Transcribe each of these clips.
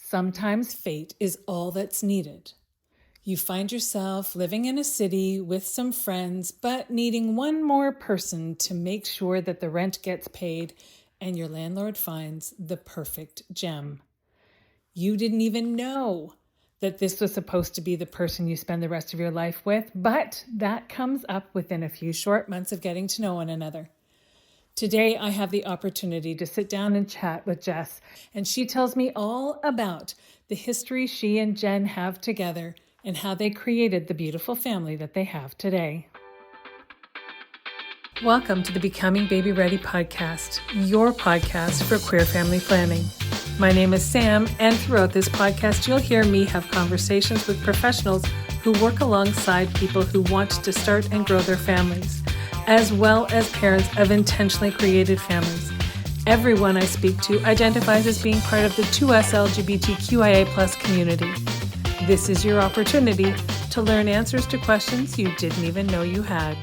Sometimes fate is all that's needed. You find yourself living in a city with some friends, but needing one more person to make sure that the rent gets paid, and your landlord finds the perfect gem. You didn't even know that this was supposed to be the person you spend the rest of your life with, but that comes up within a few short months of getting to know one another. Today, I have the opportunity to sit down and chat with Jess, and she tells me all about the history she and Jen have together and how they created the beautiful family that they have today. Welcome to the Becoming Baby Ready podcast, your podcast for queer family planning. My name is Sam, and throughout this podcast, you'll hear me have conversations with professionals who work alongside people who want to start and grow their families, as well as parents of intentionally created families. Everyone I speak to identifies as being part of the 2S LGBTQIA+ community. This is your opportunity to learn answers to questions you didn't even know you had.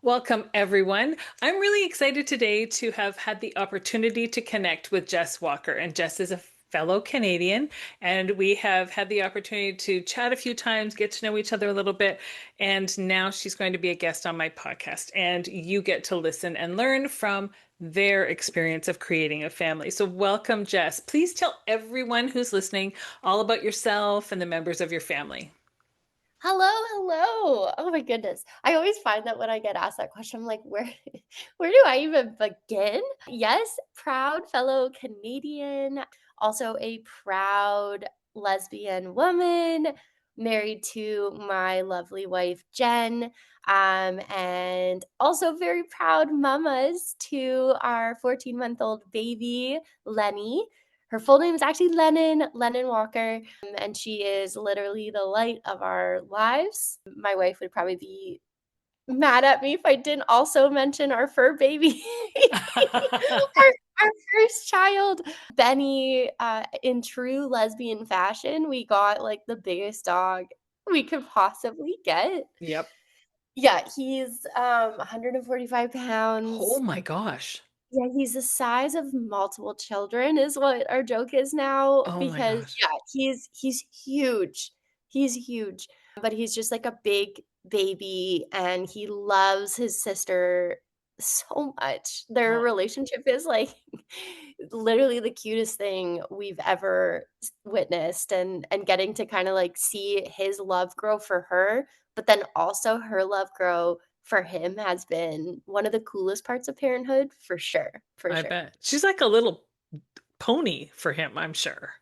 Welcome, everyone. I'm really excited today to have had the opportunity to connect with Jess Walker. And Jess is a fellow Canadian, and we have had the opportunity to chat a few times, get to know each other a little bit, and now she's going to be a guest on my podcast, and you get to listen and learn from their experience of creating a family. So welcome, Jess. Please tell everyone who's listening all about yourself and the members of your family. Hello. Oh my goodness. I always find that when I get asked that question, I'm like, where do I even begin? Yes, proud fellow Canadian, also a proud lesbian woman, married to my lovely wife Jen, and also very proud mamas to our 14-month-old baby Lenny. Her full name is actually Lennon Walker, and she is literally the light of our lives. My wife would probably be mad at me if I didn't also mention our fur baby, our first child, Benny. In true lesbian fashion, we got like the biggest dog we could possibly get. Yep. Yeah, he's 145 Oh pounds. my gosh. Yeah, he's the size of multiple children is what our joke is now Oh my because, gosh. yeah, he's huge. He's huge, but he's just like a big baby, and he loves his sister so much. Their Oh, relationship is, like, literally the cutest thing we've ever witnessed, and getting to kinda, like, see his love grow for her, but then also her love grow for him has been one of the coolest parts of parenthood for sure, for I sure. bet. She's like a little pony for him, I'm sure.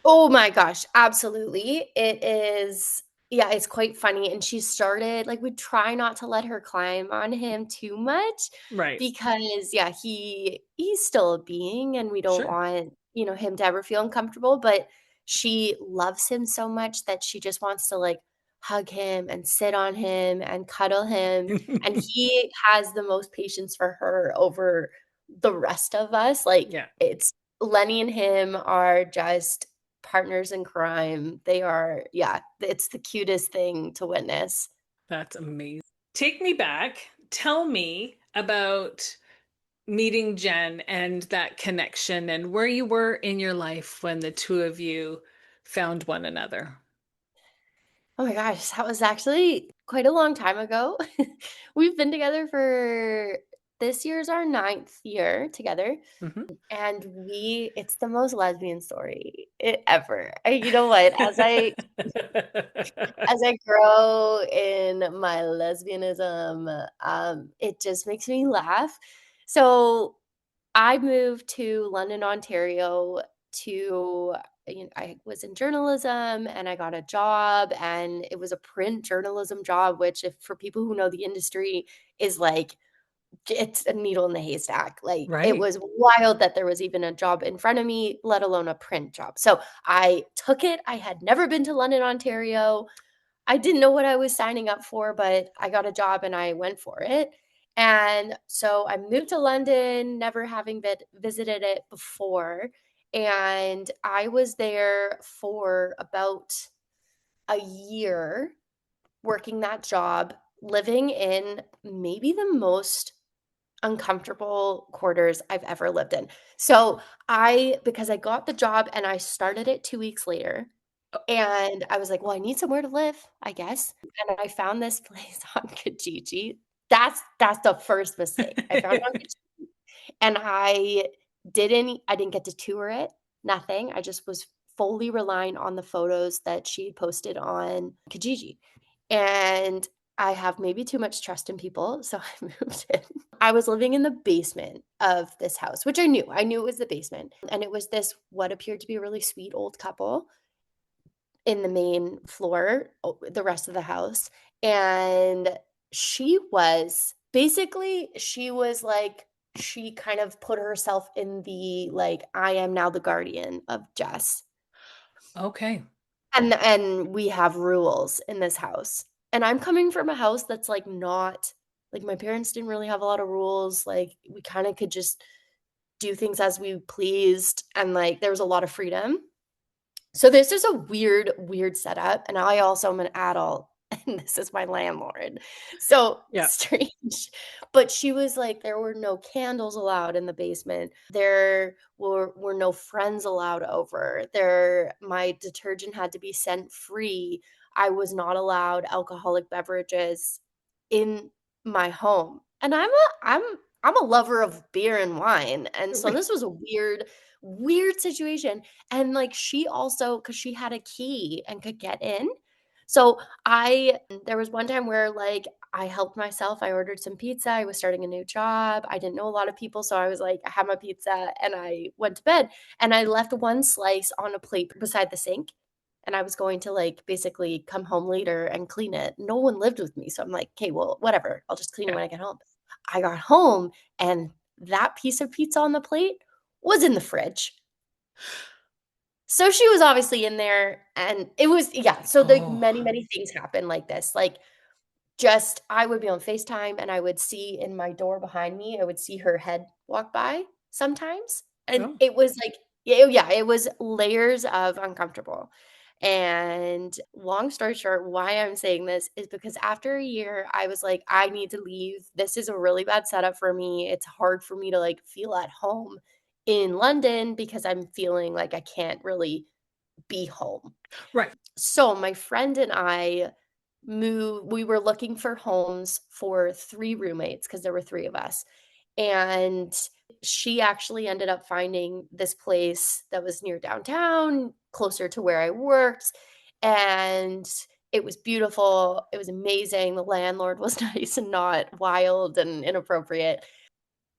Oh my gosh, absolutely. It is yeah, it's quite funny, and she started like, we try not to let her climb on him too much Right. because, yeah, he's still a being, and we don't Sure. want, him to ever feel uncomfortable, but she loves him so much that she just wants to, like, hug him and sit on him and cuddle him, and he has the most patience for her over the rest of us, like, Yeah, it's Lenny and him are just partners in crime. They are yeah, it's the cutest thing to witness. that's amazing. Take me back. Tell me about meeting Jen and that connection and where you were in your life when the two of you found one another. Oh my gosh, that was actually quite a long time ago. We've been together for this year's our 9th year together, Mhm. and we it's the most lesbian story ever. You know what? As I grow in my lesbianism, it just makes me laugh. So I moved to London, Ontario to I was in journalism and I got a job, and it was a print journalism job, which if for people who know the industry is like it's a needle in the haystack. Like it Right. was wild that there was even a job in front of me, let alone a print job. So I took it. I had never been to London, Ontario. I didn't know what I was signing up for, but I got a job and I went for it. And so I moved to London, never having visited it before. And I was there for about a year working that job, living in maybe the most uncomfortable quarters I've ever lived in. So, because I got the job and I started it 2 weeks later, and I was like, "Well, I need somewhere to live, I guess." And I found this place on Kijiji. That's the first mistake. I found it on Kijiji, and I didn't get to tour it, nothing. I just was fully relying on the photos that she had posted on Kijiji. And I have maybe too much trust in people, so I moved in. I was living in the basement of this house, which I knew. I knew it was the basement, and it was this what appeared to be a really sweet old couple in the main floor, the rest of the house, and she was like she kind of put herself in the, like, "I am now the guardian of Jess." Okay. And we have rules in this house. And I'm coming from a house that's, like, not like, my parents didn't really have a lot of rules, like, we kinda could just do things as we pleased, and, like, there was a lot of freedom. So this is a weird, weird setup, and I also am an adult, and this is my landlord. So Yeah. strange. But she was like, there were no candles allowed in the basement. There were no friends allowed over. My detergent had to be sent free. I was not allowed alcoholic beverages in my home. And I'm a lover of beer and wine. And so this was a weird, weird situation. And, like, she also, because she had a key and could get in. So, there was one time where, like, I helped myself, I ordered some pizza, I was starting a new job, I didn't know a lot of people, so I was like, I had my pizza and I went to bed, and I left one slice on a plate beside the sink, and I was going to, like, basically come home later and clean it. No one lived with me, so I'm like, "Okay, well, whatever, I'll just clean it Yeah. when I get home." I got home, and that piece of pizza on the plate was in the fridge. So she was obviously in there, and it was yeah, so, like, Oh, many, many things happen like this, like, just I would be on FaceTime, and I would see in my door behind me, I would see her head walk by sometimes, and oh, it was like yeah, it was layers of uncomfortable, and long story short, why I'm saying this is because after a year, I was like, "I need to leave. This is a really bad setup for me. It's hard for me to, like, feel at home in London because I'm feeling like I can't really be home." right. So my friend and I we were looking for homes for 3 roommates because there were 3 of us, and she actually ended up finding this place that was near downtown, closer to where I worked, and it was beautiful, it was amazing, the landlord was nice and not wild and inappropriate,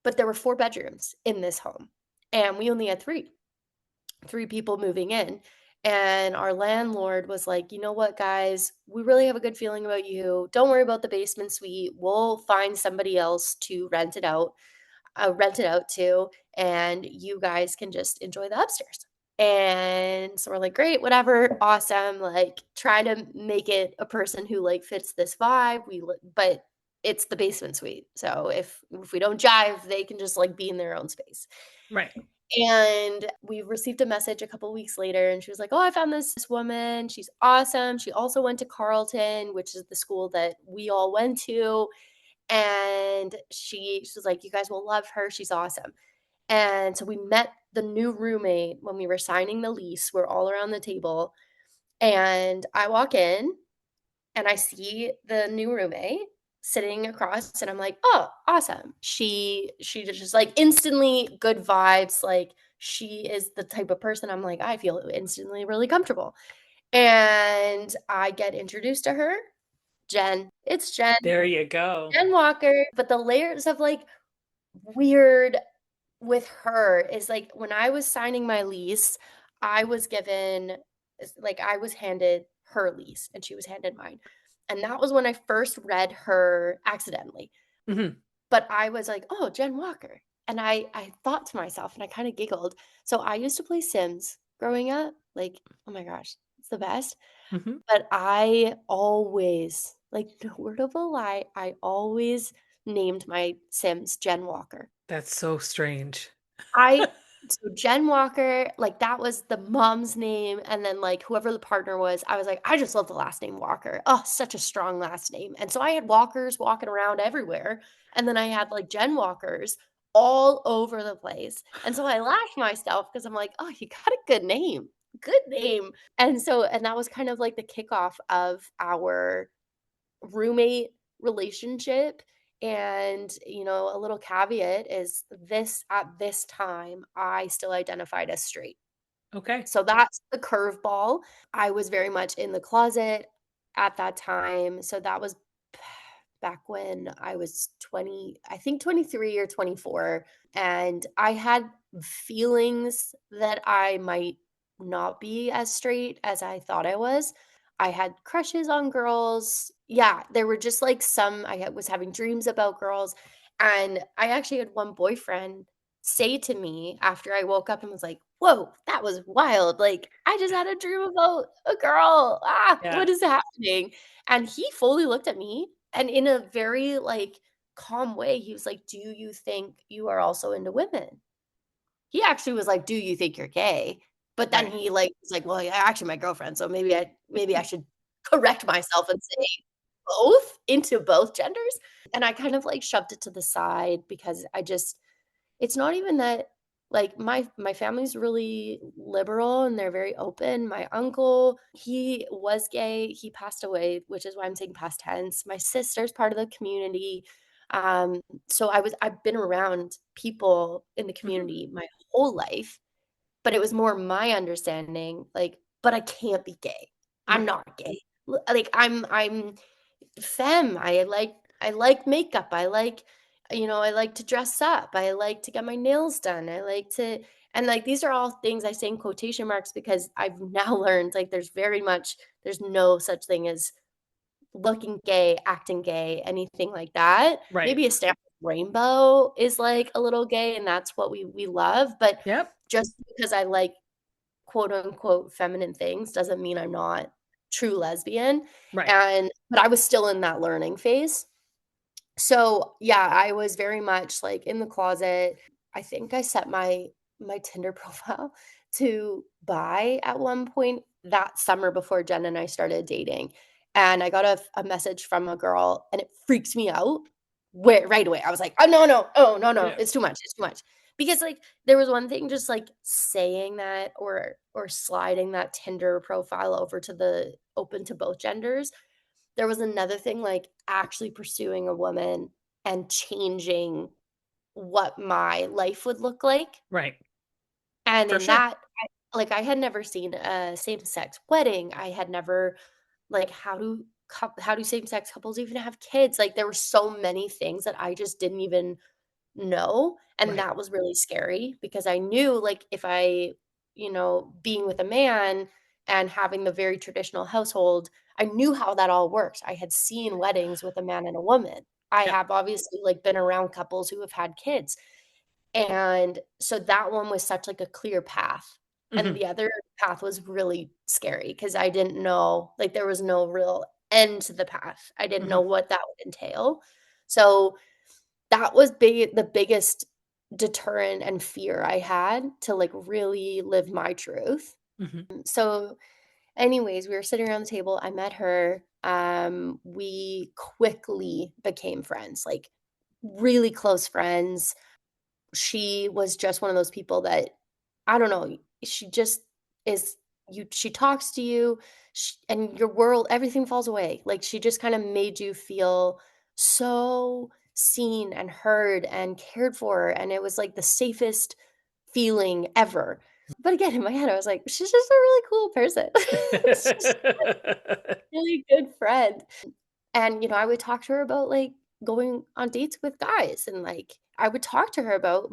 but there were 4 bedrooms in this home, and we only had 3 people moving in. And our landlord was like, "You know what, guys? We really have a good feeling about you. Don't worry about the basement suite. We'll find somebody else to rent it out to, and you guys can just enjoy the upstairs." And so we're like, "Great, whatever, awesome. Like, try to make it a person who, like, fits this vibe. But it's the basement suite. So if we don't jive, they can just, like, be in their own space." Right. And we received a message a couple weeks later, and she was like, "Oh, I found this woman. She's awesome. She also went to Carleton, which is the school that we all went to." And she was like, "You guys will love her. She's awesome." And so we met the new roommate when we were signing the lease. We're all around the table. And I walk in and I see the new roommate sitting across, and I'm like, "Oh, awesome." She just, like, instantly good vibes, like, she is the type of person I'm like, I feel instantly really comfortable. And I get introduced to her, Jen. It's There you go. Jen Walker, but the layers of, like, weird with her is, like, when I was signing my lease, I was given I was handed her lease and she was handed mine. And that was when I first read her accidentally. Mhm. But I was like, "Oh, Jen Walker." And I thought to myself and I kinda giggled. So I used to play Sims growing up, like, oh my gosh, it's the best. Mhm. But I always, like, no word of a lie, I always named my Sims Jen Walker. That's so strange. I So Jen Walker, like, that was the mom's name, and then, like, whoever the partner was, I was like, "I just love the last name Walker." Oh, such a strong last name, and so I had Walkers walking around everywhere, and then I had, like, Jen Walkers all over the place, and so I laughed myself because 'cause I'm like, "Oh, you got a good name." And that was kind of like the kickoff of our roommate relationship. And, a little caveat is this at this time, I still identified as straight. Okay. So that's the curveball. I was very much in the closet at that time. So that was back when I was 20, I think 23 or 24. And I had feelings that I might not be as straight as I thought I was. I had crushes on girls. Yeah, there were just like was having dreams about girls. And I actually had one boyfriend say to me after I woke up and was like, "Whoa, that was wild. Like, I just had a dream about a girl. Yeah. What is happening?" And he fully looked at me and in a very like calm way, he was like, "Do you think you are also into women?" He actually was like, "Do you think you're gay?" But then Right. he like was like, "Well, yeah, actually my girlfriend, so maybe I should correct myself and say both into both genders." And I kind of like shoved it to the side because it's not even that like, my family's really liberal, and they're very open. My uncle, he was gay, he passed away, which is why I'm saying past tense. My sister's part of the community. Um, so I've been around people in the Mhm. community my whole life, but it was more my understanding, like, "But I can't be gay. I'm Right. not gay." Like, I'm femme. I like makeup. I like to dress up. I like to get my nails done. I like to and like these are all things I say in quotation marks because I've now learned like there's no such thing as looking gay, acting gay, anything like that. Right. Maybe a stamp rainbow is like a little gay and that's what we love, but Yep. just because I like quote unquote feminine things doesn't mean I'm not true lesbian. Right. But I was still in that learning phase. So, yeah, I was very much, like, in the closet. I think I set my Tinder profile to bi at one point that summer before Jen and I started dating, and I got a message from a girl, and it freaked me out where right away. I was like, "Oh, no, no. Oh, no, no. Yeah. It's too much. It's too much." Because, like, there was one thing just, like, saying that or sliding that Tinder profile over to the open to both genders. There was another thing, like, actually pursuing a woman and changing what my life would look like, Right. and For in sure. that, I had never seen a same-sex wedding, I had never like, how do same-sex couples even have kids? Like, there were so many things that I just didn't even know, and Right. that was really scary because I knew, like, if being with a man and having the very traditional household, I knew how that all works. I had seen weddings with a man and a woman. I Yep. have obviously, like, been around couples who have had kids, and so that one was such, like, a clear path, and Mhm. the other path was really scary because I didn't know like, there was no real end to the path. I didn't know Mhm. what that would entail. So that was the biggest deterrent and fear I had to, like, really live my truth. Mhm. So, anyways, we were sitting around the table, I met her, we quickly became friends, like, really close friends. She was just one of those people that I don't know, she just is she talks to you, and your world everything falls away. Like, she just kinda made you feel so seen and heard and cared for, and it was, like, the safest feeling ever. But again, in my head, I was like, "She's just a really cool person." She's just a really good friend. And, I would talk to her about, like, going on dates with guys, and, like, I would talk to her about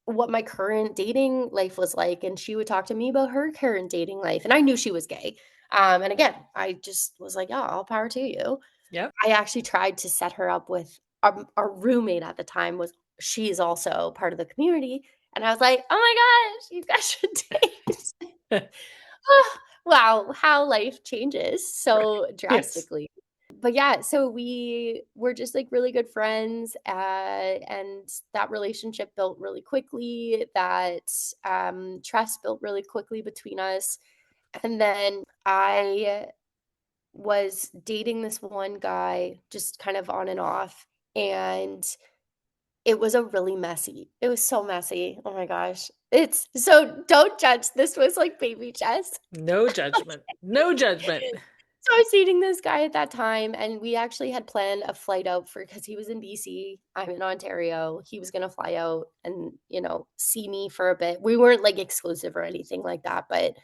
what my current dating life was like, and she would talk to me about her current dating life, and I knew she was gay. And again, I just was like, "Yeah, all power to you." Yep. I actually tried to set her up with our roommate at the time was she's also part of the community, and I was like, "Oh my gosh, you guys should date." Wow, how life changes Right. so Yes. drastically. but yeah, so we were just like really good friends, and that relationship built really quickly. That trust built really quickly between us. And then I was dating this one guy just kind of on and off, and it was a really messy. It was so messy. Oh my gosh. It's so don't judge. This was like baby Jess. No judgment. No judgment. So I was dating this guy at that time, and we actually had planned a flight out for because he was in BC, I'm in Ontario. He was gonna fly out and, see me for a bit. We weren't like exclusive or anything like that, but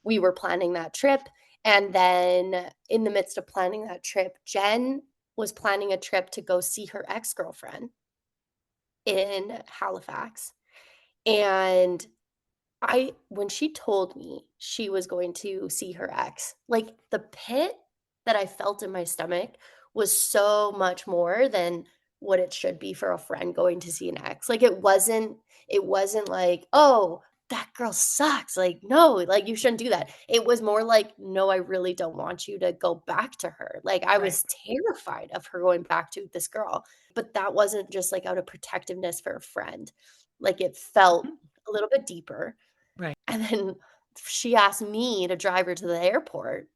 we were planning that trip. And then in the midst of planning that trip, Jen was planning a trip to go see her ex-girlfriend in Halifax. And I when she told me she was going to see her ex, like, the pit that I felt in my stomach was so much more than what it should be for a friend going to see an ex. Like, it wasn't like, "Oh, that girl sucks." Like, no, like, you shouldn't do that. It was more like, "No, I really don't want you to go back to her." Like, I Right. was terrified of her going back to this girl, but that wasn't just, like, out of protectiveness for a friend. Like, it felt Mhm. a little bit deeper. Right. And then she asked me to drive her to the airport.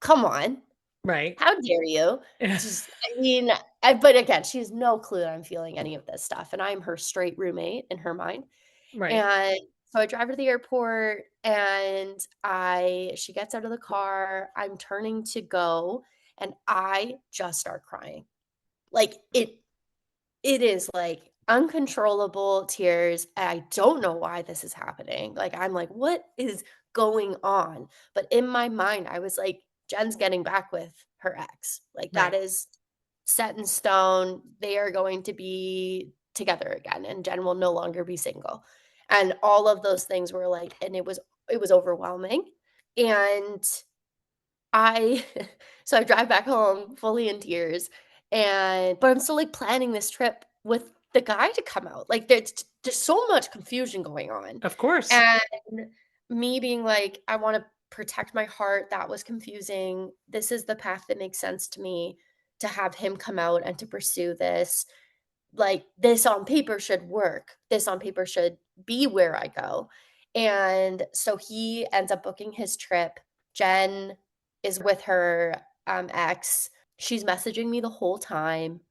Come on, Right. how dare you? Just I mean, but again, she has no clue that I'm feeling any of this stuff, and I'm her straight roommate in her mind. Right. And so I drive her to the airport, and I she gets out of the car, I'm turning to go, and I just start crying. Like, it is, like, uncontrollable tears, and I don't know why this is happening, like, I'm like, "What is going on?" But in my mind, I was like, "Jen's getting back with her ex." Like, that Right. is set in stone, they are going to be together again, and Jen will no longer be single. And all of those things were, like and it was overwhelming, and I so I drive back home fully in tears, but I'm still, like, planning this trip with the guy to come out. Like, there's so much confusion going on, Of course. and me being like, "I wanna protect my heart," that was confusing. This is the path that makes sense to me, to have him come out and to pursue this. Like, this on paper should work. This on paper should be where I go. And so he ends up booking his trip. Jen is with her, ex. She's messaging me the whole time,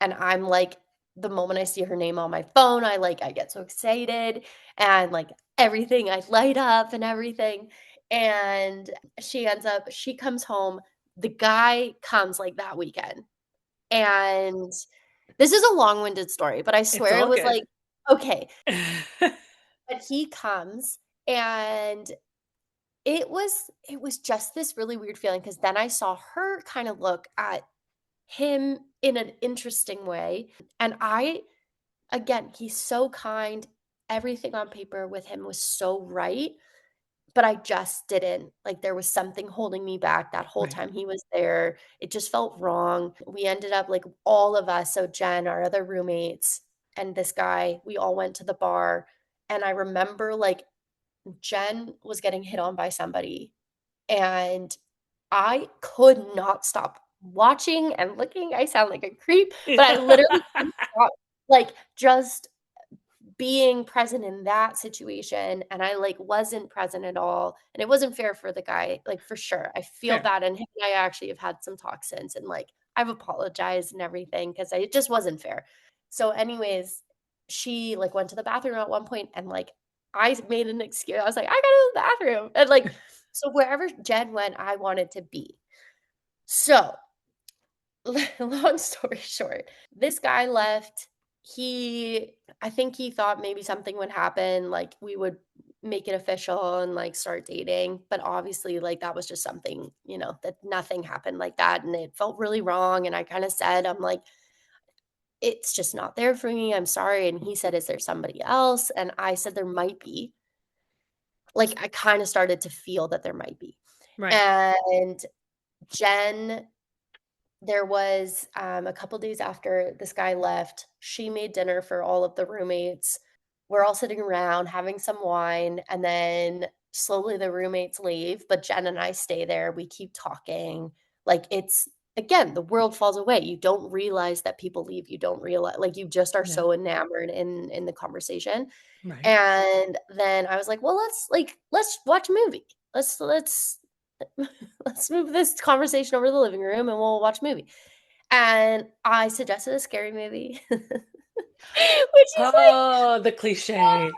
and I'm like the moment I see her name on my phone, I get so excited, and, like, everything I light up and everything. And she comes home. The guy comes, like, that weekend. And this is a long-winded story, but I It's swear it all was like good. okay, but he comes, and it was just this really weird feeling because then I saw her kinda look at him in an interesting way, and again, he's so kind, everything on paper with him was so right, but I just didn't like, there was something holding me back that whole Right. time he was there. It just felt wrong. We ended up, like, all of us, so Jen, our other roommates, and this guy, we all went to the bar, and I remember, like, Jen was getting hit on by somebody, and I could not stop watching and looking. I sound like a creep, but I literally couldn't stop, like, just being present in that situation, and I, like, wasn't present at all, and it wasn't fair for the guy, like, for sure. I feel Fair. that, and him and I actually have had some talks since, and, like, I've apologized and everything because it just wasn't fair. So, anyways, she, like, went to the bathroom at one point, and, like, I made an excuse. I was like, "I gotta go to the bathroom," and, like, so wherever Jen went, I wanted to be. So long story short, this guy left. He I think he thought maybe something would happen, like, we would make it official and, like, start dating, but obviously, like, that was just something, that nothing happened like that, and it felt really wrong, and I kinda said, I'm like, "It's just not there for me, I'm sorry," and he said, "Is there somebody else?" And I said, "There might be." Like, I kinda started to feel that there might be. Right. And Jen There was, a couple days after this guy left, she made dinner for all of the roommates. We're all sitting around having some wine, and then slowly the roommates leave, but Jen and I stay there, we keep talking. Like, again, the world falls away. You don't realize that people leave. You don't realize, like, you just are Yeah. so enamored in the conversation. Right. And then I was like, "Well, let's watch a movie. Let's let's move this conversation over to the living room and we'll watch a movie." And I suggested a scary movie, which is like Oh, the cliche.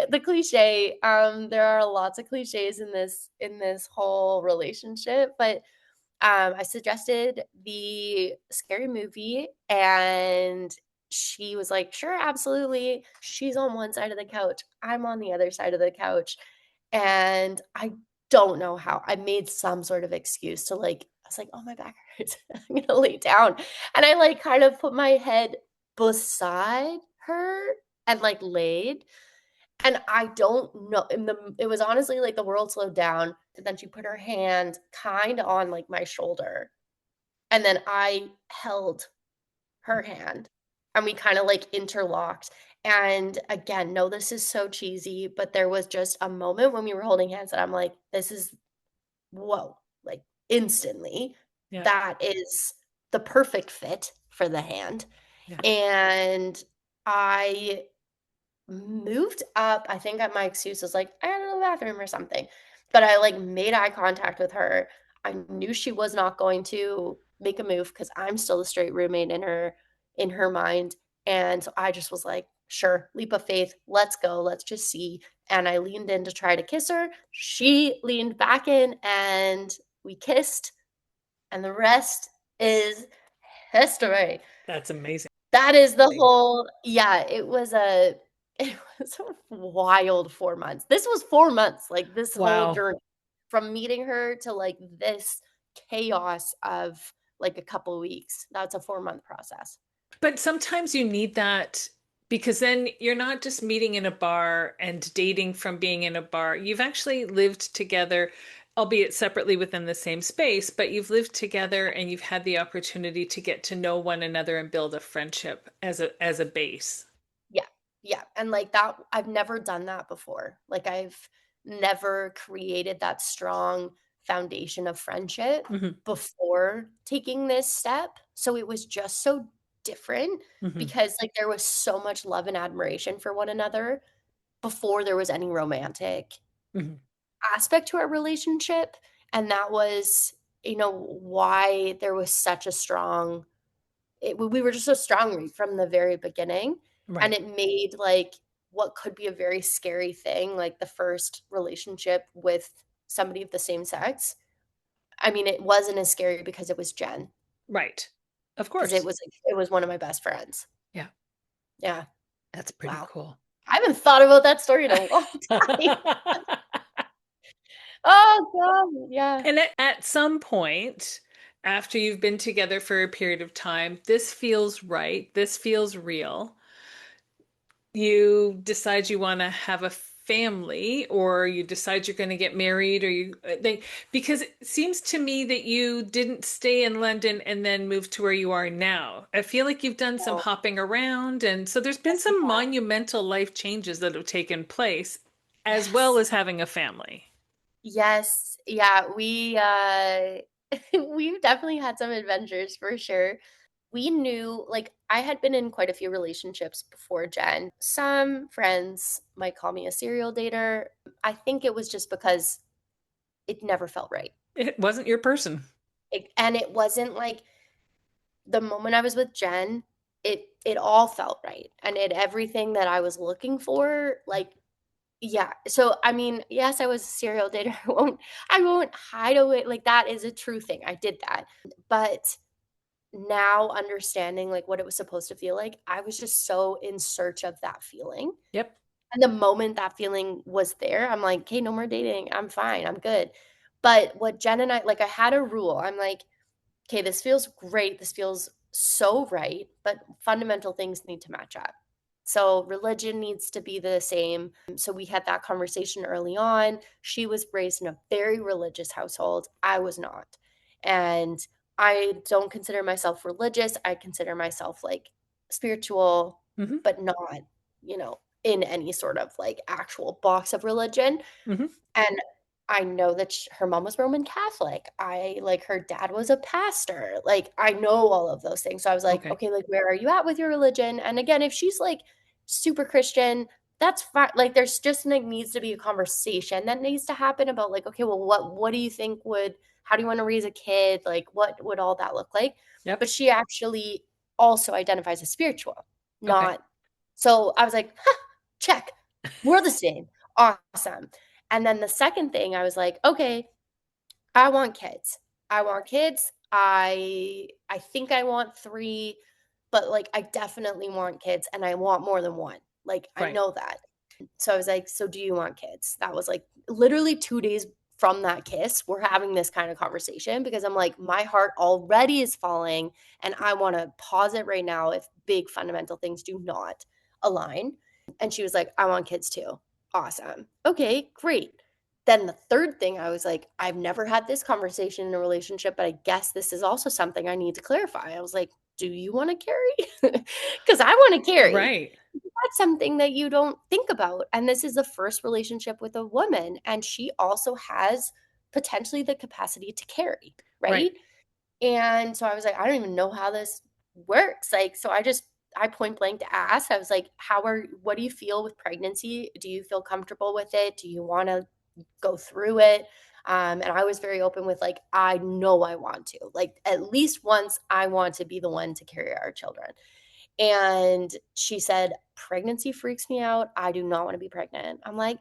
the cliche. There are lots of cliches in this whole relationship, but I suggested the scary movie, and she was like, "Sure, absolutely." She's on one side of the couch, I'm on the other side of the couch, and I don't know how. I made some sort of excuse to, like, I was like, "Oh, my back hurts. I'm gonna lay down." And I, like, kind of put my head beside her and, like, laid, and I don't know, it was honestly like the world slowed down, and then she put her hand kinda on, like, my shoulder, and then I held her hand, and we kinda, like, interlocked, and again, no, this is so cheesy, but there was just a moment when we were holding hands that I'm like, "This is whoa," like, instantly, Yeah. that is the perfect fit for the hand, Yeah. and I moved up. I think my excuse was like, "I had to go to the bathroom," or something, but I, like, made eye contact with her. I knew she was not going to make a move because 'cause I'm still the straight roommate in her mind, and so I just was like, "Sure, leap of faith, let's go, let's just see," and I leaned in to try to kiss her. She leaned back in, and we kissed, and the rest is history. That's amazing. That is the whole yeah, it was a it was a wild 4 months. This was 4 months, like, this whole Wow. journey from meeting her to, like, this chaos of, like, a couple weeks. That's a 4-month process. But sometimes you need that because then you're not just meeting in a bar and dating from being in a bar. You've actually lived together, albeit separately within the same space, but you've lived together and you've had the opportunity to get to know one another and build a friendship as a base. Yeah, yeah, and, like, that I've never done that before. Like, I've never created that strong foundation of friendship Hmm. before taking this step, so it was just so different Hmm. because, like, there was so much love and admiration for one another before there was any romantic Hmm. aspect to our relationship, and that was, why there was such a strong we were just so strong from the very beginning, and Right. it made, like, what could be a very scary thing, like, the first relationship with somebody of the same sex. I mean, it wasn't as scary because it was Jen, Right. Of because course. it was one of my best friends. Yeah. Yeah. That's pretty Wow. cool. I haven't thought about that story in a long time. Oh god, yeah. And at some point, after you've been together for a period of time, this feels right, this feels real. You decide you want to have a family, or you decide you're going to get married, or because it seems to me that you didn't stay in London and then move to where you are now. I feel like you've done some No. hopping around, and so there's been Yes, we some have. monumental life changes that have taken place, as well Yes. as having a family. Yes. Yeah, we've definitely had some adventures for sure. We knew, like, I had been in quite a few relationships before Jen. Some friends might call me a serial dater. I think it was just because it never felt right. It wasn't your person. And it wasn't like the moment I was with Jen, it all felt right. And it everything that I was looking for, like, yeah. So I mean, yes, I was a serial dater. I won't hide away. Like, that is a true thing. I did that. But now understanding, like, what it was supposed to feel like, I was just so in search of that feeling. Yep. And the moment that feeling was there, I'm like, "Okay, no more dating. I'm fine. I'm good." But what Jen and I, like, I had a rule. I'm like, "Okay, this feels great. This feels so right, but fundamental things need to match up." So religion needs to be the same. So we had that conversation early on. She was raised in a very religious household. I was not. And I don't consider myself religious. I consider myself, like, spiritual, Hmm. but not, in any sort of, like, actual box of religion. Hmm. And I know that her mom was Roman Catholic. Like, her dad was a pastor. Like, I know all of those things. So I was like, Okay. okay, like, where are you at with your religion? And again, if she's like super Christian, that's fine. Like, there's just like needs to be a conversation that needs to happen about like, okay, well, what do you think how do you want to raise a kid? Like, what would all that look like? Yep. But she actually also identifies as spiritual, Okay. not. So I was like, huh, check. We're the same. Awesome. And then the second thing, I was like, okay, I want kids. I want kids. I think I want 3, but like I definitely want kids and I want more than one. Like I Right. know that. So I was like, "So do you want kids?" That was like literally 2 days from that kiss, we're having this kind of conversation because I'm like, my heart already is falling and I want to pause it right now if big fundamental things do not align. And she was like, "I want kids too." Awesome. Okay, great. Then the third thing, I was like, I've never had this conversation in a relationship, but I guess this is also something I need to clarify. I was like, "Do you want to carry?" Because I want to carry. Right. That's something that you don't think about. And this is the first relationship with a woman. And she also has potentially the capacity to carry, Right. right? And so I was like, I don't even know how this works. Like, so I point blank asked, I was like, what do you feel with pregnancy? Do you feel comfortable with it? Do you want to go through it? And I was very open with like, I know I want to. Like, at least once, I want to be the one to carry our children. And she said, "Pregnancy freaks me out. I do not want to be pregnant." I'm like,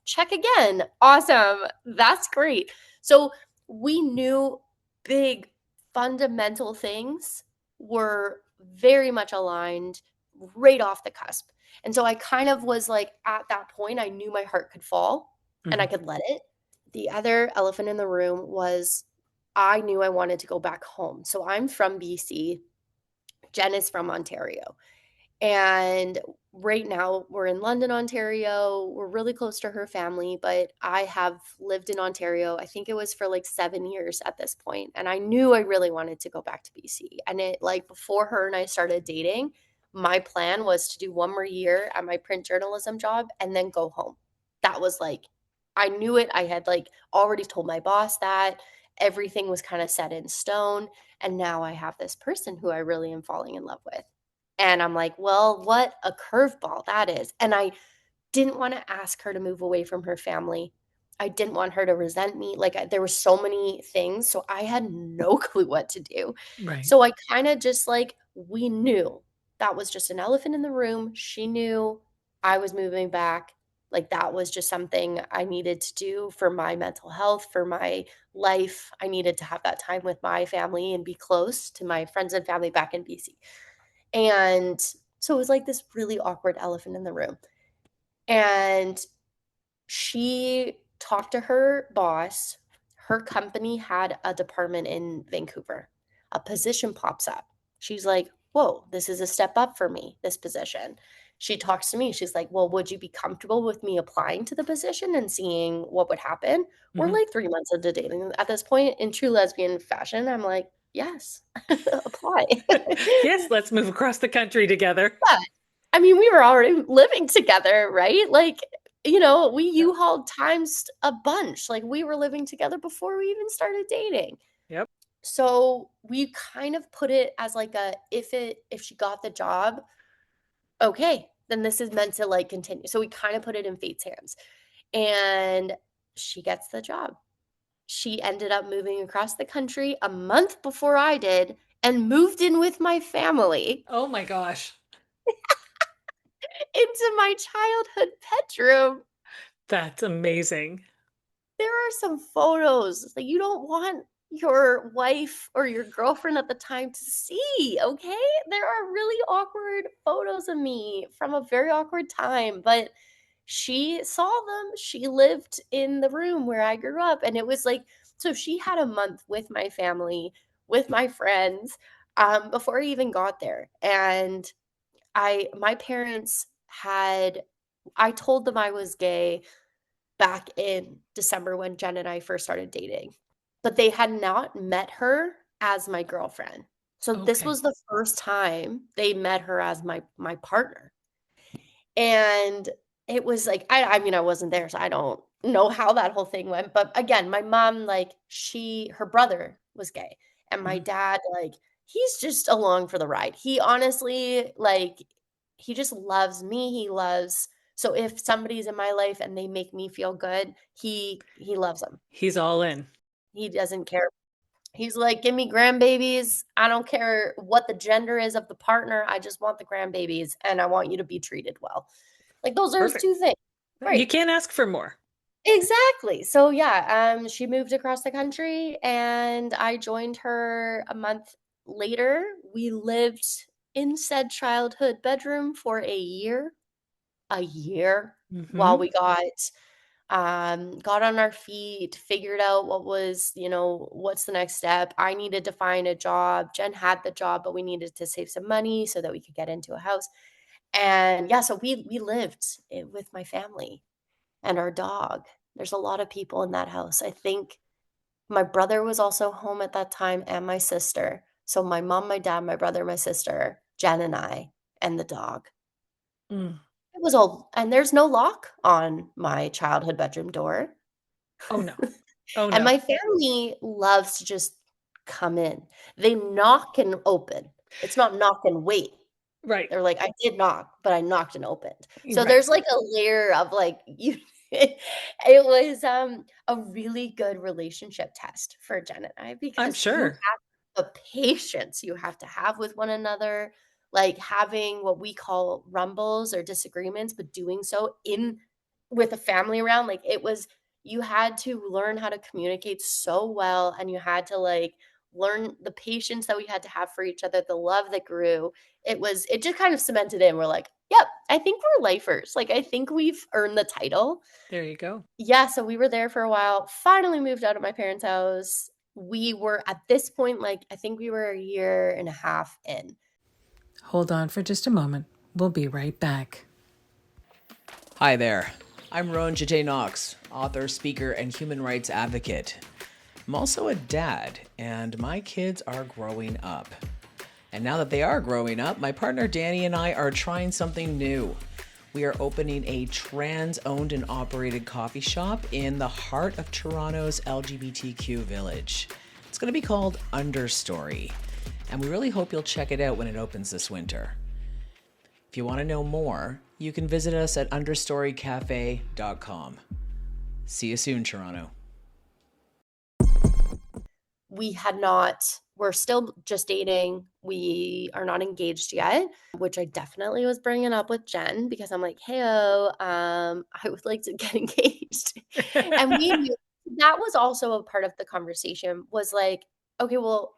check again. Awesome. That's great. So we knew big fundamental things were very much aligned right off the cusp. And so I kind of was like, at that point, I knew my heart could fall and I Mhm. could let it. The other elephant in the room was I knew I wanted to go back home. So I'm from BC. Jen is from Ontario. And right now we're in London, Ontario. We're really close to her family, but I have lived in Ontario. I think it was for like 7 years at this point, and I knew I really wanted to go back to BC. And it like before her and I started dating, my plan was to do one more year at my print journalism job and then go home. That was like I knew it. I had like already told my boss that everything was kind of set in stone, and now I have this person who I really am falling in love with. And I'm like, "Well, what a curveball that is." And I didn't wanna ask her to move away from her family. I didn't want her to resent me, like, there were so many things, so I had no clue what to do. Right. So I kinda just, like we knew. That was just an elephant in the room. She knew I was moving back. Like, that was just something I needed to do for my mental health, for my life. I needed to have that time with my family and be close to my friends and family back in BC. And so it was like this really awkward elephant in the room. And she talked to her boss. Her company had a department in Vancouver. A position pops up. She's like, "Whoa, this is a step up for me, this position." She talks to me. She's like, "Well, would you be comfortable with me applying to the position and seeing what would happen?" We're Mhm. like 3 months into dating at this point in true lesbian fashion. I'm like, "Yes, apply." Yes, let's move across the country together. Yeah. I mean, we were already living together, right? Like, we Yep. U-Hauled times a bunch. Like, we were living together before we even started dating. Yep. So, we kind of put it as like a if she got the job, okay, then this is meant to like continue. So we kind of put it in fate's hands. And she gets the job. She ended up moving across the country a month before I did and moved in with my family Oh my gosh. into my childhood bedroom. That's amazing. There are some photos that you don't want your wife or your girlfriend at the time to see, okay? There are really awkward photos of me from a very awkward time, but she saw them. She lived in the room where I grew up, and it was like so she had a month with my family, with my friends, before I even got there, and my parents had I told them I was gay back in December when Jen and I first started dating, but they had not met her as my girlfriend. So this Okay. was the first time they met her as my partner. And it was like I mean, I wasn't there, so I don't know how that whole thing went, but again, my mom, like, her brother was gay, and my Mhm. dad, like, he's just along for the ride. He honestly, like, he just loves me, he loves so if somebody's in my life and they make me feel good, he loves them. He's all in. He doesn't care. He's like, "Give me grandbabies. I don't care what the gender is of the partner. I just want the grandbabies, and I want you to be treated well." Like, those are his Perfect. 2 things. You Great. can't ask for more. Exactly. So, yeah, she moved across the country, and I joined her a month later. We lived in said childhood bedroom for a year, while Mhm. we got on our feet, figured out what was, what's the next step. I needed to find a job. Jen had the job, but we needed to save some money so that we could get into a house. And yeah, so we lived with my family and our dog. There's a lot of people in that house. I think my brother was also home at that time and my sister. So my mom, my dad, my brother, my sister, Jen and I, and the dog. Mm. It was all, and there's no lock on my childhood bedroom door. Oh, no. Oh, And no. my family loves to just come in. They knock and open. It's not knock and wait. Right. They're like, "I did knock, but I knocked and opened." So Right. there's like a layer of like you it was, a really good relationship test for Jen and I I'm because you sure. have the patience you have to have with one another, like having what we call rumbles or disagreements, but doing so in with a family around, like it was you had to learn how to communicate so well, and you had to like learn the patience that we had to have for each other, the love that grew. It just kind of cemented in. We're like, "Yep, I think we're lifers." Like, I think we've earned the title. There you go. Yeah, so we were there for a while, finally moved out of my parents' house. We were at this point, like, I think we were a year and a half in. Hold on for just a moment. We'll be right back. Hi there. I'm Rowan J. Knox, author, speaker, and human rights advocate. I'm also a dad, and my kids are growing up. And now that they are growing up, my partner Danny and I are trying something new. We are opening a trans-owned and operated coffee shop in the heart of Toronto's LGBTQ village. It's going to be called Understory, and we really hope you'll check it out when it opens this winter. If you want to know more, you can visit us at understorycafe.com. See you soon, Toronto. We're still just dating. We are not engaged yet, which I definitely was bringing up with Jen because I'm like, "Heyo, I would like to get engaged." And we knew that was also a part of the conversation was like, "Okay, well,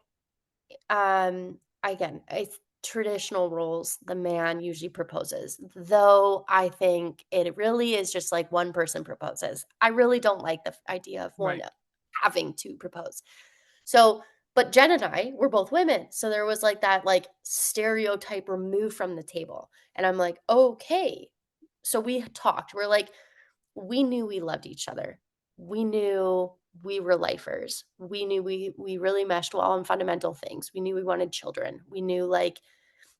again, it's traditional roles, the man usually proposes, though I think it really is just like one person proposes. I really don't like the idea of one Right. having to propose. So, but Jen and I were both women. So there was like that like stereotype removed from the table. And I'm like, okay. So we talked. We're like, we knew we loved each other. We knew we were lifers. We knew we really meshed well on fundamental things. We knew we wanted children. We knew like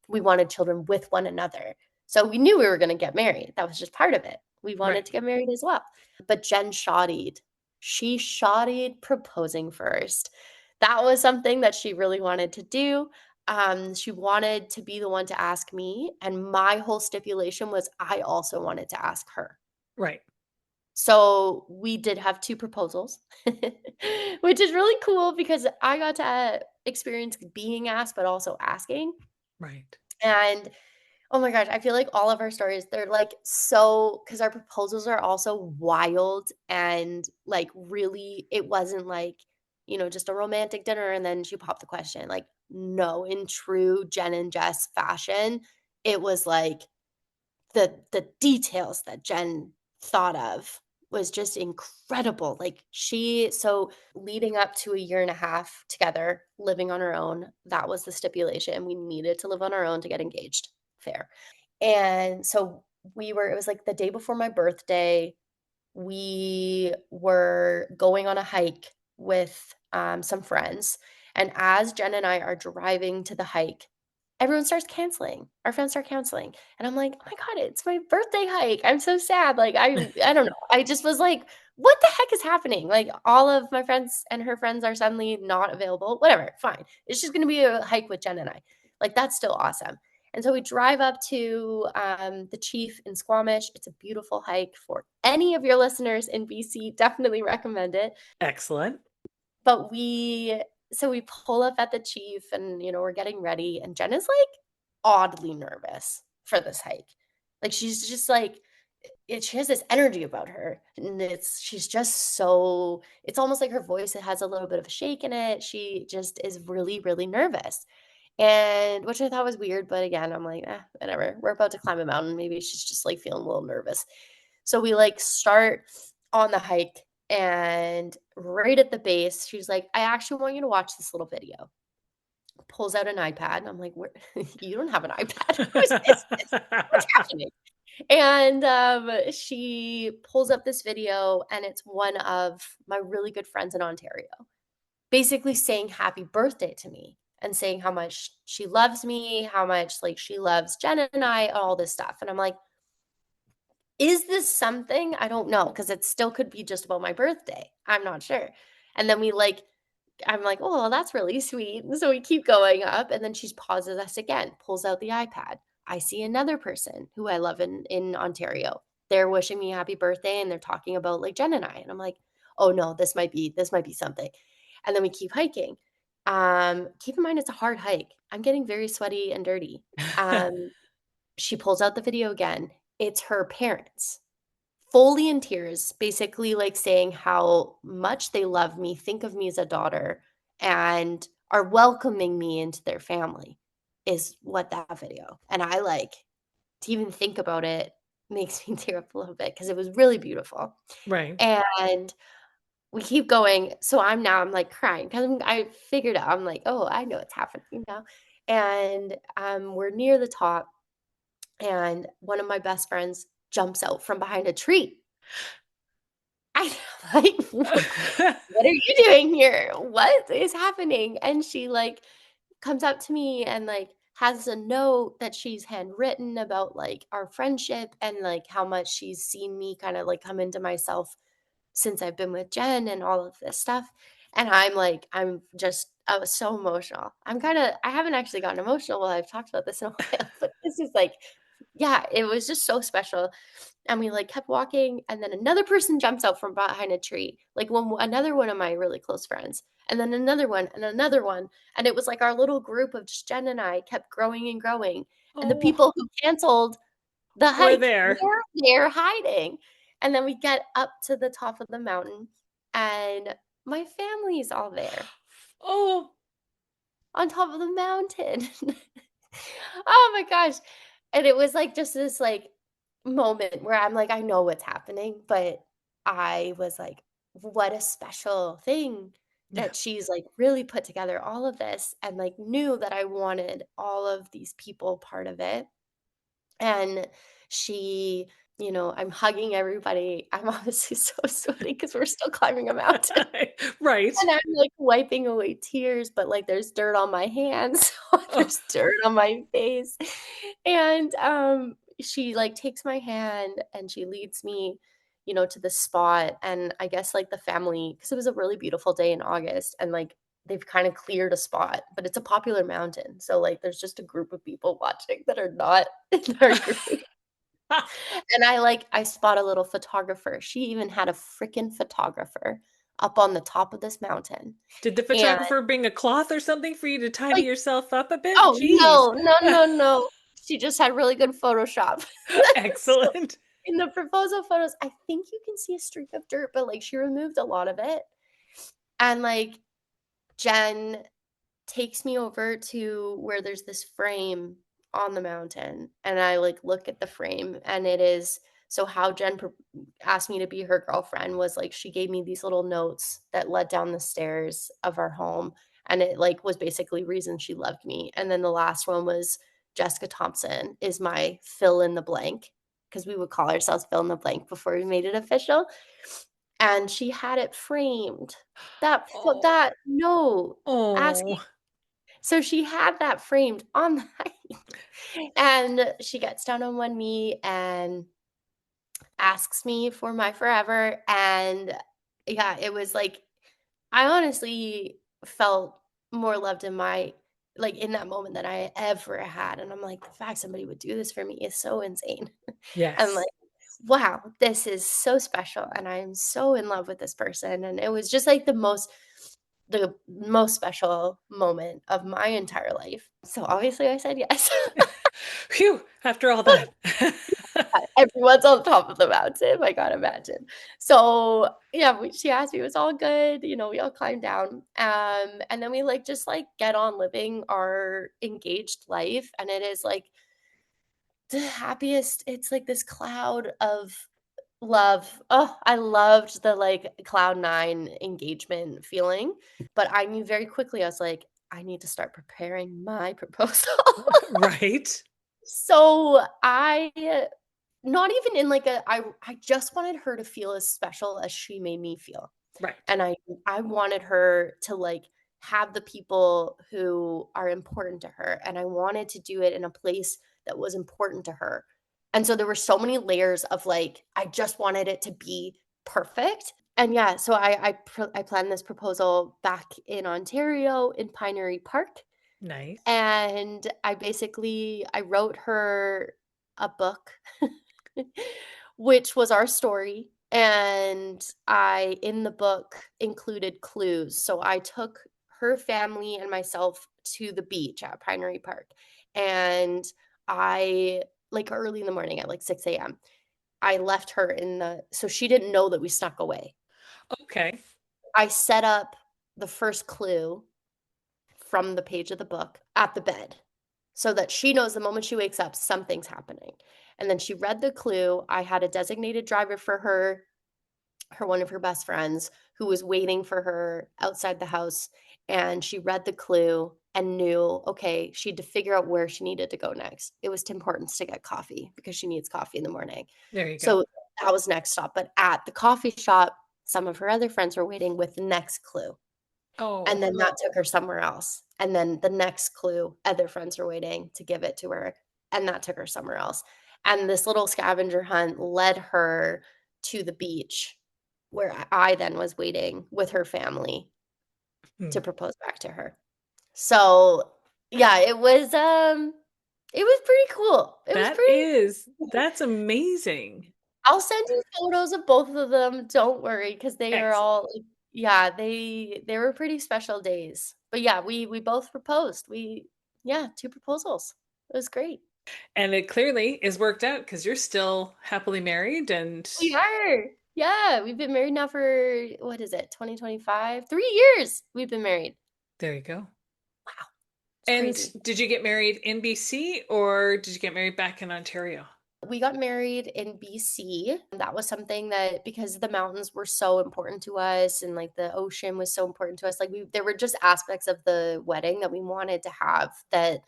we wanted children with one another. So we knew we were going to get married. That was just part of it. We Right. wanted to get married as well. But Jen shoddied. She shoddied proposing first. That was something that she really wanted to do. She wanted to be the one to ask me. And my whole stipulation was I also wanted to ask her. Right. So we did have 2 proposals, which is really cool because I got to experience being asked, but also asking. Right. And oh my gosh, I feel like all of our stories, they're like so because our proposals are also wild and like really, it wasn't like, just a romantic dinner and then she popped the question. Like, no, in true Jen and Jess fashion, it was like the details that Jen thought of was just incredible. Like so leading up to a year and a half together, living on our own, that was the stipulation. We needed to live on our own to get engaged. Fair. And so it was like the day before my birthday. We were going on a hike with some friends. And as Jen and I are driving to the hike, everyone starts canceling. Our friends start canceling. And I'm like, oh my God, it's my birthday hike. I'm so sad. Like, I don't know. I just was like, what the heck is happening? Like, all of my friends and her friends are suddenly not available. Whatever, fine. It's just going to be a hike with Jen and I. Like, that's still awesome. And so we drive up to the Chief in Squamish. It's a beautiful hike for any of your listeners in BC. Definitely recommend it. Excellent. But so we pull up at the Chief and, we're getting ready. And Jen is like oddly nervous for this hike. Like, she's just like, she has this energy about her. And she's just so, it's almost like her voice, it has a little bit of a shake in it. She just is really, really nervous. And which I thought was weird. But again, I'm like, whatever. We're about to climb a mountain. Maybe she's just like feeling a little nervous. So we like start on the hike. And right at the base, she's like, I actually want you to watch this little video. Pulls out an iPad. I'm like, you don't have an iPad. What's happening? And she pulls up this video, and it's one of my really good friends in Ontario, basically saying happy birthday to me and saying how much she loves me, how much like she loves Jen and I, all this stuff. And I'm like, is this something? I don't know, because it still could be just about my birthday. I'm not sure. And then I'm like, oh, well, that's really sweet. And so we keep going up, and then she pauses us again, pulls out the iPad. I see another person who I love in Ontario. They're wishing me happy birthday, and they're talking about like Jen and I. And I'm like, oh no, this might be something. And then we keep hiking. Keep in mind, it's a hard hike. I'm getting very sweaty and dirty. She pulls out the video again. It's her parents, fully in tears, basically like saying how much they love me, think of me as a daughter, and are welcoming me into their family, is what that video. And I like to even think about it makes me tear up a little bit because it was really beautiful. Right. And we keep going. So I'm like crying because I figured out, I'm like, oh, I know what's happening now. And we're near the top, and one of my best friends jumps out from behind a tree. I'm like, what are you doing here? What is happening? And she like comes up to me and like has a note that she's handwritten about like our friendship and like how much she's seen me kind of like come into myself since I've been with Jen and all of this stuff. And I was so emotional. I haven't actually gotten emotional while I've talked about this in a while, but this is like, yeah, it was just so special. And we like kept walking, and then another person jumps out from behind a tree, like another one of my really close friends, and then another one and another one. And it was like our little group of just Jen and I kept growing and growing. And the people who canceled the hike were there hiding. And then we get up to the top of the mountain, and my family's all there. Oh, on top of the mountain. Oh my gosh. And it was like just this like moment where I'm like, I know what's happening, but I was like, what a special thing that she's like really put together all of this and like knew that I wanted all of these people part of it. And she, I'm hugging everybody. I'm obviously so sweaty because we're still climbing a mountain. Right. And I'm like wiping away tears, but like there's dirt on my hands, there's dirt on my face. And she like takes my hand and she leads me, to the spot. And I guess like the family, because it was a really beautiful day in August, and like they've kind of cleared a spot, but it's a popular mountain. So like there's just a group of people watching that are not in our group. And I spot a little photographer. She even had a freaking photographer up on the top of this mountain. Did the photographer bring a cloth or something for you to tidy yourself up a bit? Oh, Jeez. No. She just had really good Photoshop. Excellent. So in the proposal photos, I think you can see a streak of dirt, but like she removed a lot of it. And like Jen takes me over to where there's this frame on the mountain, and I like look at the frame, and it is so how Jen asked me to be her girlfriend was like she gave me these little notes that led down the stairs of our home, and it like was basically reason she loved me. And then the last one was Jessica Thompson is my fill in the blank, because we would call ourselves fill in the blank before we made it official. And she had it framed. That note asking So she had that framed on the hike. And she gets down on one knee and asks me for my forever. And yeah, it was like, I honestly felt more loved in my like in that moment than I ever had. And I'm like, the fact somebody would do this for me is so insane. I'm like, Yes. wow, this is so special. And I'm so in love with this person. And it was just like the most special moment of my entire life. So obviously I said yes. Phew, after all that. Everyone's on top of the mountain, I gotta imagine. So, yeah, she asked me, it was all good, we all climbed down, and then we, just, get on living our engaged life, and it is, the happiest it's, this cloud of love. Oh, I loved the, cloud 9 engagement feeling, but I knew very quickly, I was like, "I need to start preparing my proposal." Right. So, not even in I just wanted her to feel as special as she made me feel. Right. And I wanted her to, have the people who are important to her, and I wanted to do it in a place that was important to her. And so there were so many layers of, I just wanted it to be perfect. And yeah, so I planned this proposal back in Ontario in Pinery Park, Nice. and I wrote her a book, which was our story, and I in the book included clues. So I took her family and myself to the beach at Pinery Park, and I early in the morning at 6 a.m. I left her so she didn't know that we snuck away. Okay. I set up the first clue from the page of the book at the bed so that she knows the moment she wakes up, something's happening. And then she read the clue. I had a designated driver for her, one of her best friends, who was waiting for her outside the house. And she read the clue and knew, okay, she had to figure out where she needed to go next. It was Tim Hortons to get coffee because she needs coffee in the morning. There you go. So that was next stop. But at the coffee shop, some of her other friends were waiting with the next clue. Oh, And then that took her somewhere else. And then the next clue, other friends were waiting to give it to her, and that took her somewhere else. And this little scavenger hunt led her to the beach where I then was waiting with her family to hmm. propose back to her. So, yeah, it was pretty cool. It was pretty That's amazing. I'll send you photos of both of them, don't worry, because they are Excellent. all yeah, they were pretty special days. But yeah, we both proposed. Yeah, 2 proposals. It was great. And it clearly is worked out because you're still happily married and We are. Yeah, we've been married now for what is it, 2025? 3 years we've been married. there you go. Wow, it's And crazy. did you get married in BC or did you get married back in Ontario? We got married in BC. That was something that because the mountains were so important to us and the ocean was so important to us, there were just aspects of the wedding that we wanted to have that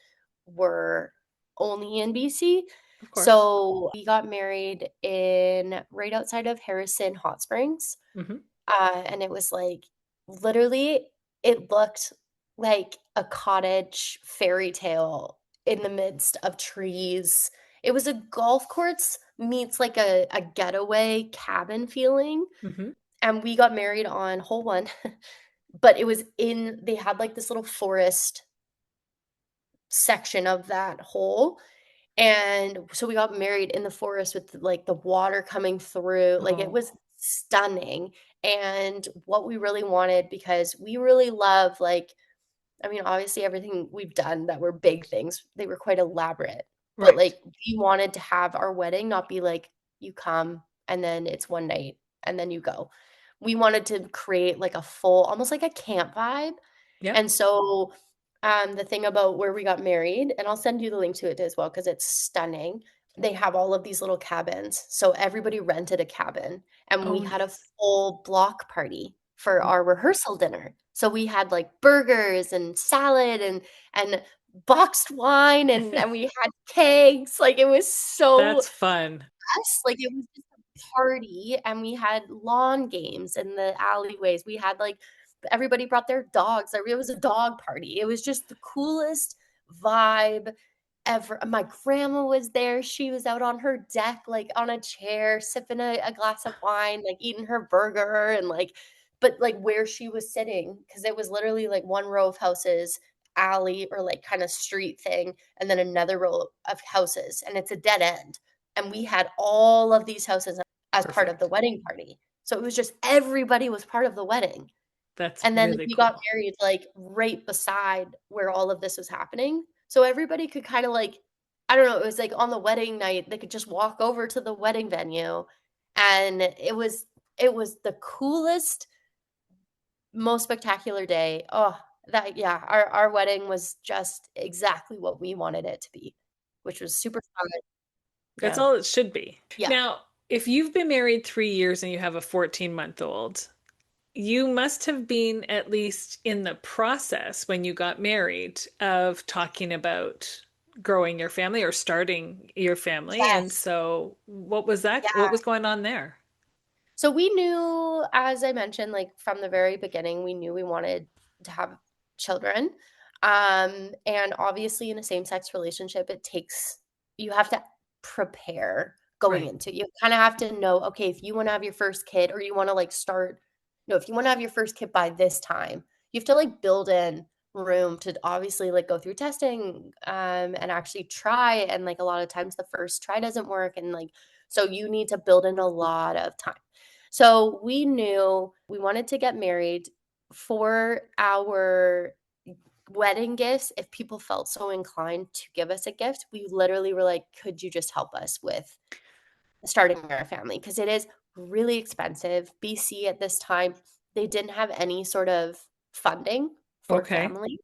were only in BC. Of course. So we got married in right outside of Harrison Hot Springs. Hmm. And it was literally, it looked like a cottage fairy tale in the midst of trees. It was a golf course meets a getaway cabin feeling. Hmm. And we got married on hole one, but they had this little forest section of that hole. And so we got married in the forest with the water coming through. It Oh, was stunning. And what we really wanted, because we really love I mean, obviously everything we've done that were big things, they were quite elaborate. But right. we wanted to have our wedding not be you come and then it's one night and then you go. We wanted to create a full, almost like a camp vibe. Yep. And so, the thing about where we got married, and I'll send you the link to it as well because it's stunning. They have all of these little cabins. So everybody rented a cabin, and we Oh, had a nice. full block party for our rehearsal dinner. So we had burgers and salad and boxed wine and we had kegs. It was so That's fun. us. It was just a party, and we had lawn games in the alleyways. We had everybody brought their dogs. It was a dog party. It was just the coolest vibe ever. My grandma was there. She was out on her deck, like on a chair, sipping a glass of wine, like eating her burger and like, but like where she was sitting, because it was literally like one row of houses, alley or like kind of street thing, and then another row of houses, and it's a dead end. And we had all of these houses as part of the Perfect. wedding party. So it was just everybody was part of the wedding. That's And then really we cool. got married like right beside where all of this was happening. So everybody could kind of like, I don't know, it was like on the wedding night, they could just walk over to the wedding venue. And it was the coolest, most spectacular day. Oh, that yeah, our wedding was just exactly what we wanted it to be, which was super fun. That's Yeah. all it should be. Yeah. Now, if you've been married 3 years and you have a 14-month-old, you must have been at least in the process when you got married of talking about growing your family or starting your family. And Yes. so, what was that? What Yeah. was going on there? So we knew, as I mentioned, like from the very beginning, we knew we wanted to have children. And obviously in a same-sex relationship, you have to prepare going Right. into it. You kind of have to know, okay, if you want to have your first kid or you want to like start, no, if you want to have your first kid by this time, you have to like build in room to obviously like go through testing and actually try. And like a lot of times the first try doesn't work. And like, so you need to build in a lot of time. So we knew we wanted to get married for our wedding gifts. If people felt so inclined to give us a gift, we literally were like, could you just help us with starting our family? Because it is really expensive. BC at this time, they didn't have any sort of funding for Okay. families.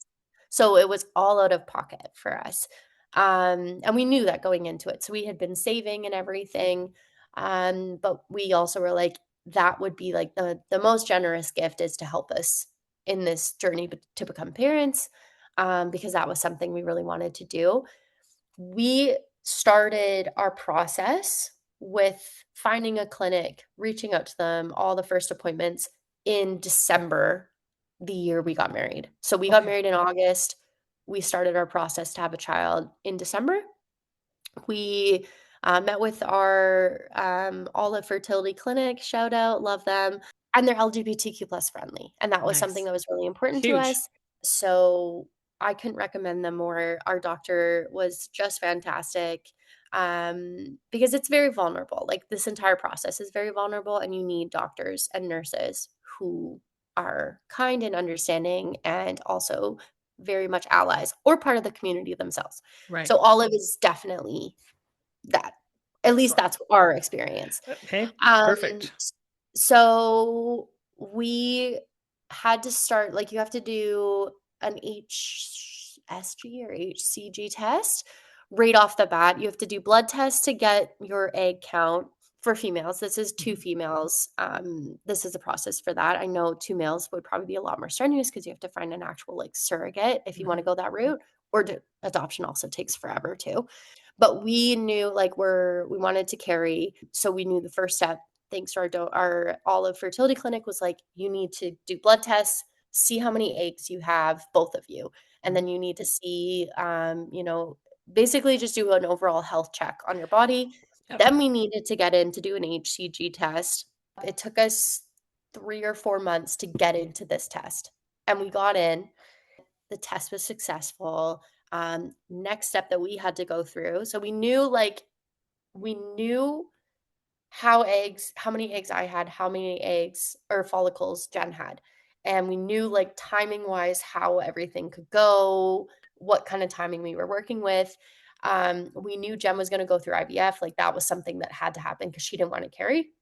So it was all out of pocket for us. And we knew that going into it. So we had been saving and everything. But we also were like, that would be like the most generous gift is to help us in this journey to become parents, because that was something we really wanted to do. We started our process with finding a clinic, reaching out to them, all the first appointments in December the year we got married. So we got Okay. married in August. We started our process to have a child in December. We met with our Olive Fertility Clinic, shout out, love them. And they're LGBTQ plus friendly. And that was something Nice. that was really important to Huge. us. So I couldn't recommend them more. Our doctor was just fantastic, because it's very vulnerable. Like this entire process is very vulnerable, and you need doctors and nurses who are kind and understanding and also very much allies or part of the community themselves. Right. So Olive is definitely that. At least Excellent. that's our experience. Okay. Um, Perfect. so we had to start, like, you have to do an HSG or HCG test right off the bat. You have to do blood tests to get your egg count for females. This is 2 Mhm. females. This is the process for that. I know 2 males would probably be a lot more strenuous because you have to find an actual, like, surrogate if you wanna Mhm. go that route, or adoption also takes forever too. But we knew, like, we wanted to carry, so we knew the first step, thanks to our Olive Fertility Clinic, was like, you need to do blood tests, see how many eggs you have, both of you, and Mhm. then you need to see, basically just do an overall health check on your body. Yep. Then we needed to get in to do an HCG test. It took us 3 or 4 months to get into this test, and we got in. The test was successful. Next step that we had to go through, so we knew how many eggs I had, how many eggs or follicles Jen had. And we knew, like, timing wise how everything could go, what kind of timing we were working with. We knew Jen was going to go through IVF. Like, that was something that had to happen because she didn't want to carry.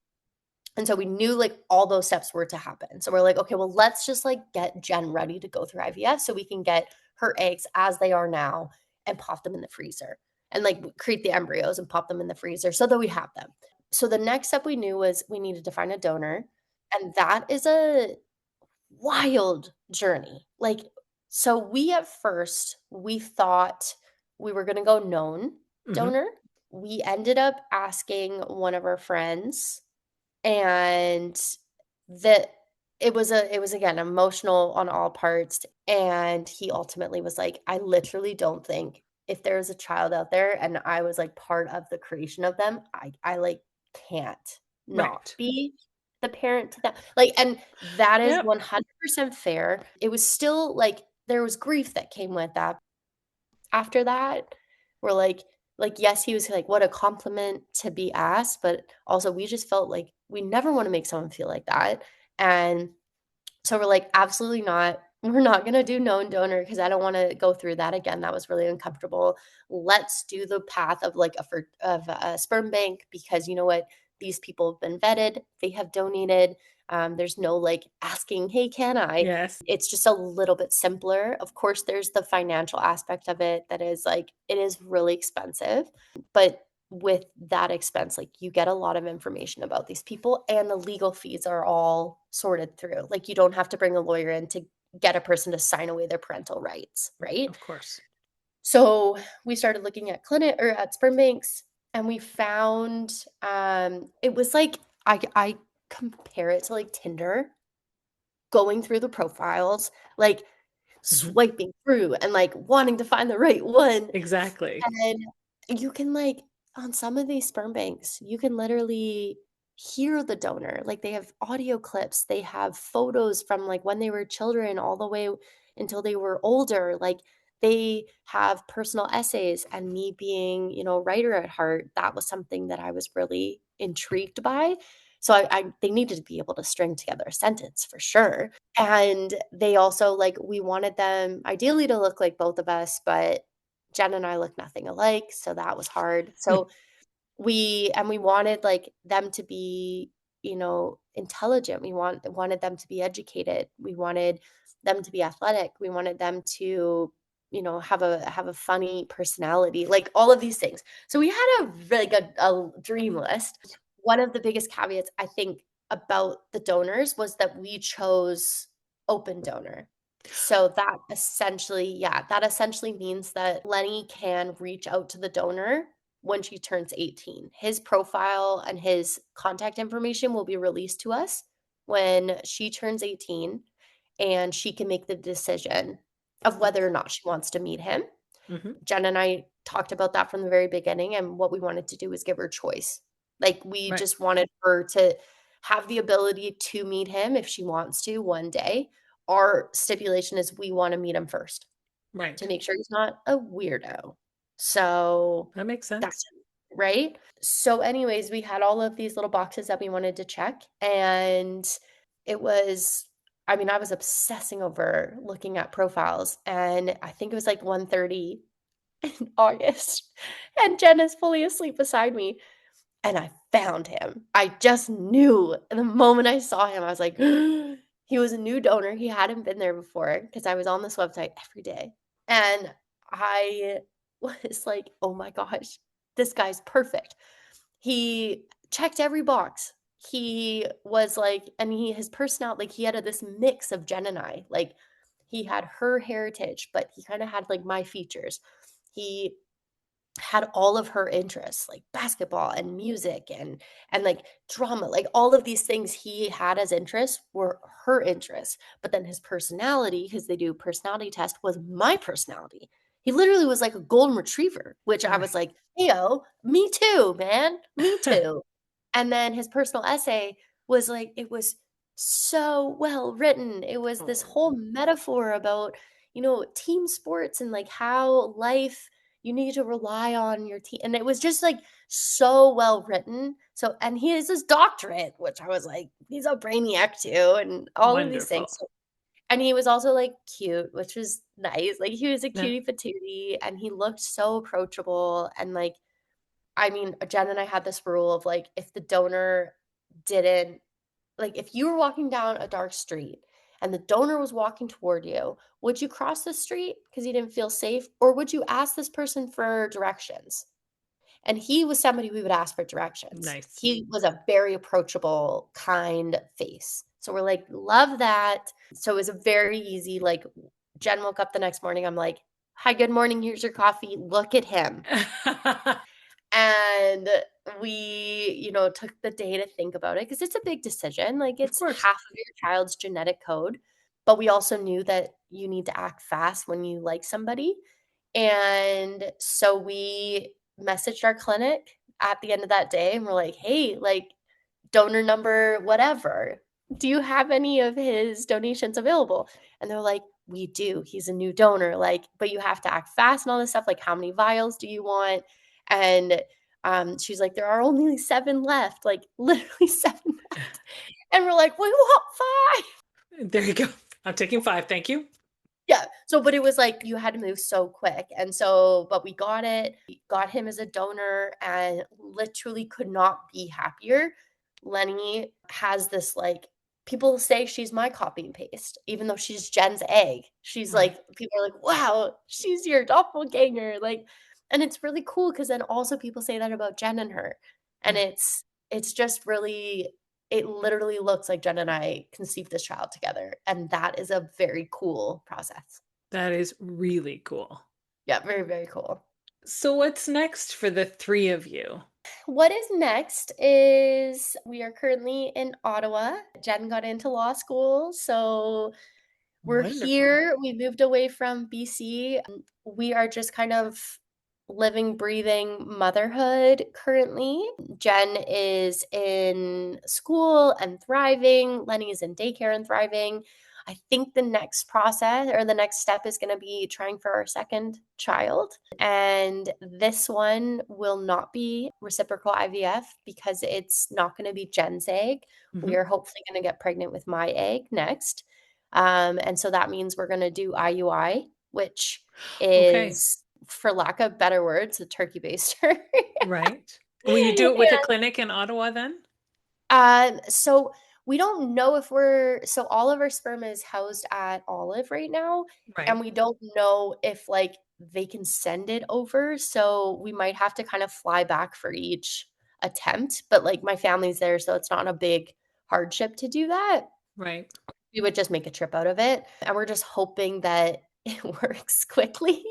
And so we knew, like, all those steps were to happen. So we're like, okay, well, let's just like get Jen ready to go through IVF so we can get her eggs as they are now and pop them in the freezer and like create the embryos and pop them in the freezer so that we have them. So the next step we knew was we needed to find a donor. And that is a wild journey. Like, so we at first, we thought we were going to go known Mhm. donor. We ended up asking one of our friends, and that it was again emotional on all parts, and he ultimately was like, I literally don't think if there's a child out there and I was like part of the creation of them, I like can't not Right. be the parent to them. Like, and that is Yep. 100% fair. It was still like there was grief that came with that. After that, we're like yes, he was like, what a compliment to be asked, but also we just felt like we never want to make someone feel like that. And so we're like, absolutely not. We're not going to do known donor because I don't want to go through that again. That was really uncomfortable. Let's do the path of like of a sperm bank, because you know what? These people have been vetted. They have donated. There's no like asking, hey, can I? Yes. It's just a little bit simpler. Of course, there's the financial aspect of it that is like, it is really expensive, but with that expense, like you get a lot of information about these people, and the legal fees are all sorted through. Like you don't have to bring a lawyer in to get a person to sign away their parental rights, right? Of course. So we started looking at clinic or at sperm banks, and we found it was like I compare it to like Tinder, going through the profiles, like Mhm. swiping through and like wanting to find the right one. Exactly. And you can like on some of these sperm banks, you can literally hear the donor. Like they have audio clips, they have photos from like when they were children all the way until they were older. Like they have personal essays, and me being, you know, a writer at heart, that was something that I was really intrigued by. So I they needed to be able to string together a sentence for sure. And they also like we wanted them ideally to look like both of us, but Jen and I look nothing alike, so that was hard. So we wanted like them to be, you know, intelligent. Wanted them to be educated. We wanted them to be athletic. We wanted them to, you know, have a funny personality, like all of these things. So we had a really good dream list. One of the biggest caveats I think about the donors was that we chose open donor. So that essentially means that Lenny can reach out to the donor when she turns 18. His profile and his contact information will be released to us when she turns 18, and she can make the decision of whether or not she wants to meet him. Mhm. Jen and I talked about that from the very beginning, and what we wanted to do was give her choice. Like we Right. just wanted her to have the ability to meet him if she wants to one day. Our stipulation is we want to meet him first to Right. make sure he's not a weirdo. So That makes sense. that's right. So, anyways, we had all of these little boxes that we wanted to check. And it was, I mean, I was obsessing over looking at profiles. And I think it was like 1:30 in August. And Jen is fully asleep beside me. And I found him. I just knew the moment I saw him, I was like, he was a new donor. He hadn't been there before because I was on this website every day. And I was like, oh my gosh, this guy's perfect. He checked every box. He was like, and his personality, like he had this mix of Jen and I. Like he had her heritage, but he kind of had like my features. He had all of her interests, like basketball and music and like drama, like all of these things he had as interests were her interests. But then his personality, because they do personality test, was my personality. He literally was like a golden retriever, which I was Right. like, yo, me too, man, me too. And then his personal essay was like, it was so well written. It was this whole Oh, metaphor about, you know, team sports and like how life, you need to rely on your team. And it was just like so well written. So, and he has his doctorate, which I was like, he's a brainiac too, and all of these things. wonderful. So, and he was also like cute, which was nice. Like he was a Yeah. cutie patootie, and he looked so approachable. And like, I mean, Jen and I had this rule of like, if the donor didn't, like, if you were walking down a dark street and the donor was walking toward you, would you cross the street because you didn't feel safe? Or would you ask this person for directions? And he was somebody we would ask for directions. Nice. He was a very approachable, kind face. So we're like, love that. So it was a very easy, like, Jen woke up the next morning. I'm like, hi, good morning. Here's your coffee. Look at him. And we, took the day to think about it because it's a big decision. Like, Of it's course. half of your child's genetic code. But we also knew that you need to act fast when you like somebody. And so we messaged our clinic at the end of that day and we're like, hey, like, donor number, whatever. Do you have any of his donations available? And they're like, we do. He's a new donor. Like, but you have to act fast and all this stuff. Like, how many vials do you want? And she's like, there are only 7 left, like literally 7 left. And we're like, we want 5. There you go. I'm taking 5. Thank you. Yeah. So, but it was like you had to move so quick. And so, but we got it, we got him as a donor and literally could not be happier. Lenny has this like, people say she's my copy and paste, even though she's Jen's egg. She's Right. like, people are like, wow, she's your doppelganger. Like, and it's really cool because then also people say that about Jen and her. And Yeah. it's just really, it literally looks like Jen and I conceived this child together. And that is a very cool process. That is really cool. Yeah, very, very cool. So what's next for the 3 of you? What is next is we are currently in Ottawa. Jen got into law school, so we're Wonderful. here. We moved away from BC. We are just kind of living, breathing motherhood currently. Jen is in school and thriving. Lenny is in daycare and thriving. I think the next process or the next step is going to be trying for our second child. And this one will not be reciprocal IVF because it's not going to be Jen's egg. We are hopefully going to get pregnant with my egg next. And so that means we're going to do IUI, which Okay. is, for lack of better words, a turkey baster. Right. Will you do it with a clinic in Ottawa then? So we don't know if so all of our sperm is housed at Olive right now, and Right. we don't know if like they can send it over. So we might have to kind of fly back for each attempt. But like my family's there, so it's not a big hardship to do that. Right. We would just make a trip out of it, and we're just hoping that it works quickly.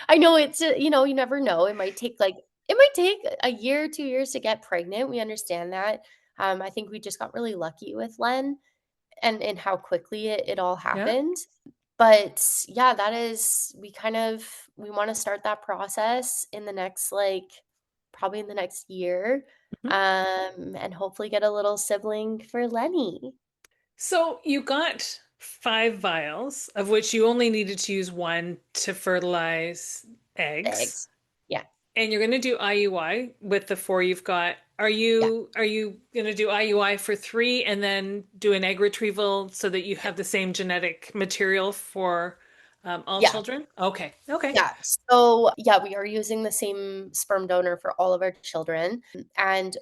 I know it's, you never know. It might take a year, 2 years to get pregnant. We understand that. I think we just got really lucky with Len and how quickly it all Yeah. happened. But yeah, we want to start that process in the next, like, probably in the next year, Mhm. and hopefully get a little sibling for Lenny. So you got 5 vials, of which you only needed to use 1 to fertilize eggs. Eggs. Yeah. And you're going to do IUI with the 4 you've got. Are Yeah. you going to do IUI for 3 and then do an egg retrieval so that you Yeah. have the same genetic material for all Yeah. children? Okay. Okay. Yeah. So, yeah, we are using the same sperm donor for all of our children. And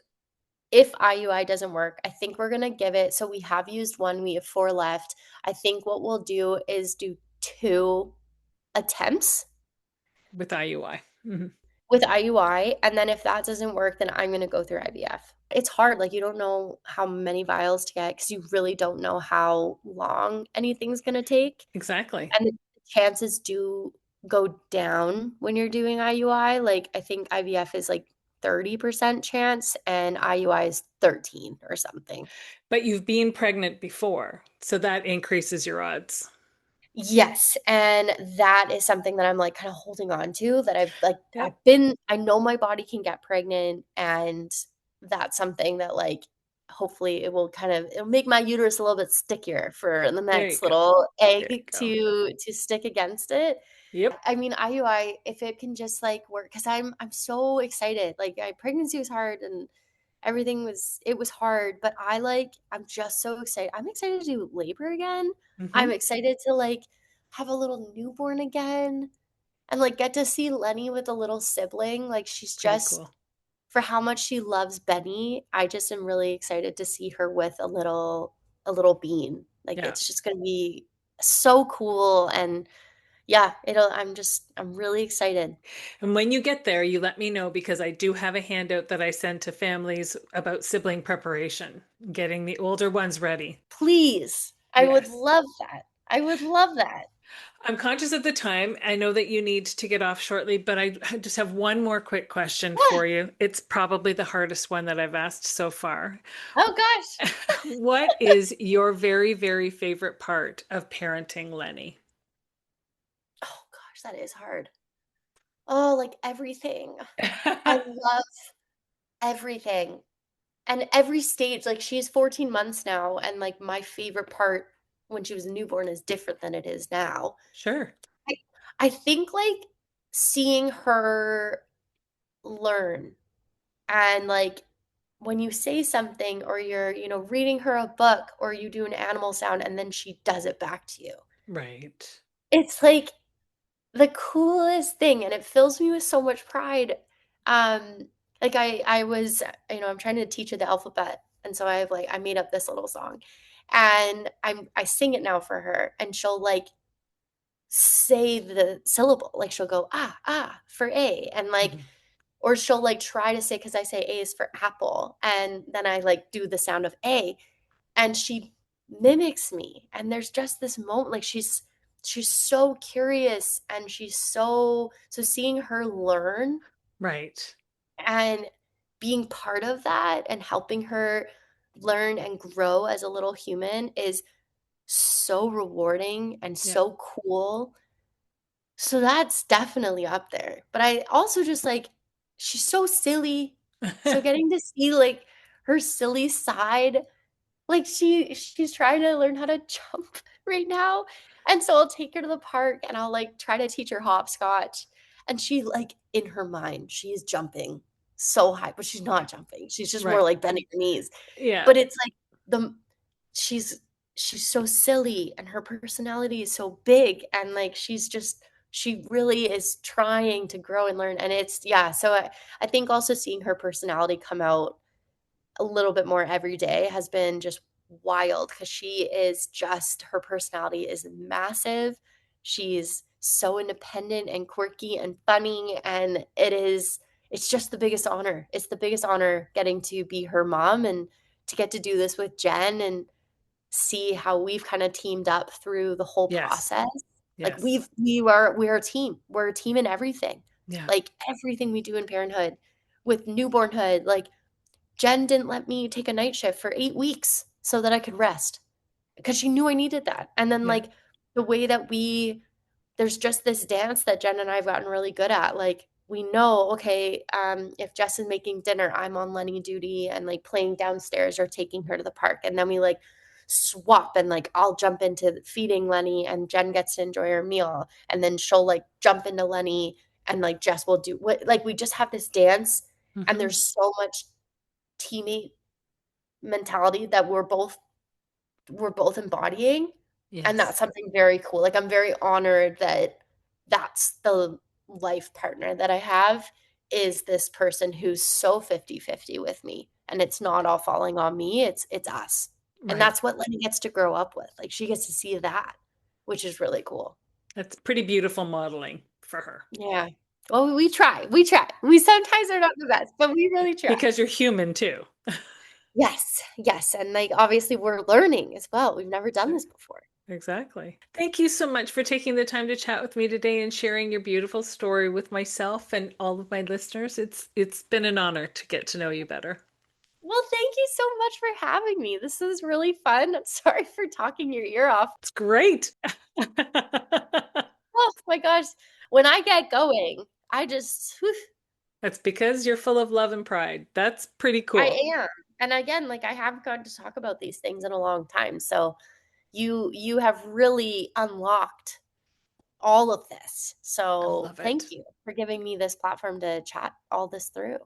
if IUI doesn't work, I think we're going to give it. So, we have used 1, we have 4 left. I think what we'll do is do 2 attempts With IUI. with IUI. And then if that doesn't work, then I'm going to go through IVF. It's hard. Like, you don't know how many vials to get because you really don't know how long anything's going to take. Exactly. And the chances do go down when you're doing IUI. Like, I think IVF is like 30% chance and IUI is 13 or something. But you've been pregnant before, so that increases your odds. Yes, and that is something that I'm, like, kinda holding on to, that Yep. I know my body can get pregnant, and that's something that, like, hopefully it'll make my uterus a little bit stickier for the There you next go. little There you egg go. to stick against it. Yep. I mean, IUI, if it can just, like, work, because I'm so excited. Like, my pregnancy was hard and it was hard, but I'm just so excited. I'm excited to do labor again. I'm Hmm. excited to, like, have a little newborn again and, like, get to see Lenny with a little sibling. Like, she's Pretty just, cool. for how much she loves Benny, I just am really excited to see her with a little bean. Like, Yeah. it's just gonna be so cool, and yeah, I'm really excited. And when you get there, you let me know because I do have a handout that I send to families about sibling preparation, getting the older ones ready. Please. I would Yes. love that. I would love that. I'm conscious of the time. I know that you need to get off shortly, but I just have one more quick question Yeah. for you. It's probably the hardest one that I've asked so far. Oh gosh. What is your very, very favorite part of parenting Lenny? Oh gosh, that is hard. Oh, like everything. I love everything. And every stage, like she's 14 months now, and like my favorite part when she was a newborn is different than it is now. Sure. I, I think like seeing her learn and like when you say something or you're, reading her a book or you do an animal sound and then she does it back to you. Right. It's like the coolest thing, and it fills me with so much pride. Like I was, I'm trying to teach her the alphabet, and so I made up this little song, and I sing it now for her, and she'll like say the syllable, like she'll go for A, and like, Mhm. or she'll like try to say because I say A is for apple, and then I like do the sound of A, and she mimics me, and there's just this moment like she's so curious and she's so seeing her learn Right. and being part of that and helping her learn and grow as a little human is so rewarding and Yeah. so cool. So that's definitely up there. But I also just like she's so silly. So getting to see like her silly side, like, she's trying to learn how to jump right now, and so I'll take her to the park, and I'll, like, try to teach her hopscotch, and she, like, in her mind, she is jumping so high, but she's not jumping. She's just more, Right. like, bending her knees. Yeah. But it's, like, the she's she's so silly, and her personality is so big, and, like, she really is trying to grow and learn, and it's yeah, so I think also seeing her personality come out a little bit more every day has been just wild because she is just her personality is massive. She's so independent and quirky and funny, and it's just the biggest honor. It's the biggest honor getting to be her mom and to get to do this with Jen and see how we've kind of teamed up through the whole Yes. process. Like Yes. we're a team. We're a team in everything. Yeah. Like everything we do in parenthood with newbornhood, like Jen didn't let me take a night shift for 8 weeks so that I could rest because she knew I needed that. And then, Yeah. like, the way that there's just this dance that Jen and I have gotten really good at. Like, we know, okay, if Jess is making dinner, I'm on Lenny duty and like playing downstairs or taking her to the park. And then we like swap and like I'll jump into feeding Lenny and Jen gets to enjoy her meal. And then she'll like jump into Lenny and like Jess will do what like we just have this dance and Mhm. there's so much teammate mentality that we're both embodying, and Yes. that's something very cool. Like, I'm very honored that that's the life partner that I have, is this person who's so 50-50 with me, and it's not all falling on me, it's us. And Right. that's what Lenny gets to grow up with. Like, she gets to see that, which is really cool. That's pretty beautiful modeling for her Yeah. Well, we try, we try. We sometimes are not the best, but we really try. because you're human too. Yes, yes, and, like, obviously, we're learning as well. We've never done Sure. this before. Exactly. Thank you so much for taking the time to chat with me today and sharing your beautiful story with myself and all of my listeners. It's been an honor to get to know you better. Well, thank you so much for having me. This was really fun. I'm sorry for talking your ear off. It's great. Oh my gosh. When I get going, I just, whew, That's because you're full of love and pride. That's pretty I cool. am. And again, like I haven't gotten to talk about these things in a long time. So you have really unlocked all of this. I So love thank it. you for giving me this platform to chat all this through.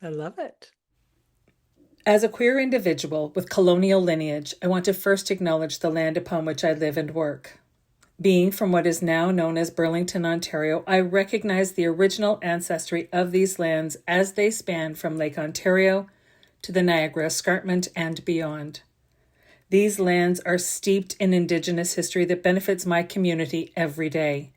I love it. As a queer individual with colonial lineage, I want to first acknowledge the land upon which I live and work. Being from what is now known as Burlington, Ontario, I recognize the original ancestry of these lands as they span from Lake Ontario to the Niagara Escarpment and beyond. These lands are steeped in Indigenous history that benefits my community every day.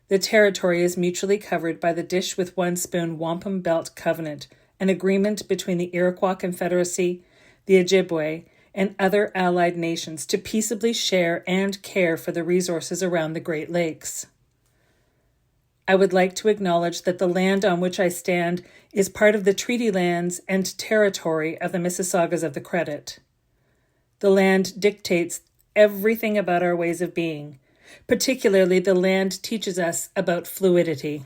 The territory is mutually covered by the Dish with One Spoon Wampum Belt Covenant, an agreement between the Iroquois Confederacy, the Ojibwe, and other allied nations to peaceably share and care for the resources around the Great Lakes. I would like to acknowledge that the land on which I stand is part of the treaty lands and territory of the Mississaugas of the Credit. The land dictates everything about our ways of being. Particularly, the land teaches us about fluidity.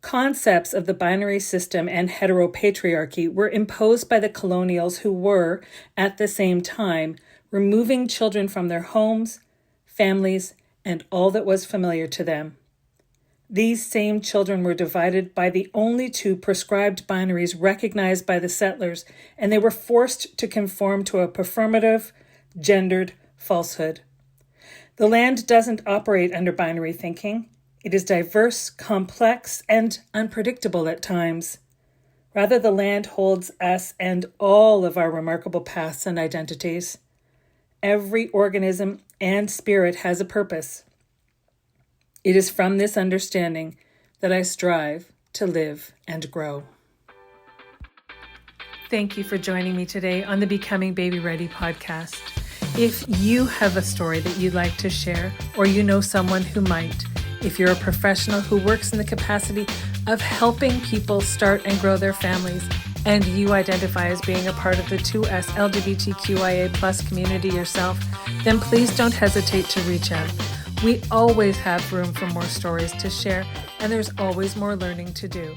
Concepts of the binary system and heteropatriarchy were imposed by the colonials who were, at the same time, removing children from their homes, families, and all that was familiar to them. These same children were divided by the only two prescribed binaries recognized by the settlers, and they were forced to conform to a performative, gendered falsehood. The land doesn't operate under binary thinking. It is diverse, complex, and unpredictable at times. Rather, the land holds us and all of our remarkable paths and identities. Every organism and spirit has a purpose. It is from this understanding that I strive to live and grow. Thank you for joining me today on the Becoming Baby Ready podcast. If you have a story that you'd like to share, or you know someone who might, if you're a professional who works in the capacity of helping people start and grow their families, and you identify as being a part of the 2S LGBTQIA+ community yourself, then please don't hesitate to reach out. We always have room for more stories to share, and there's always more learning to do.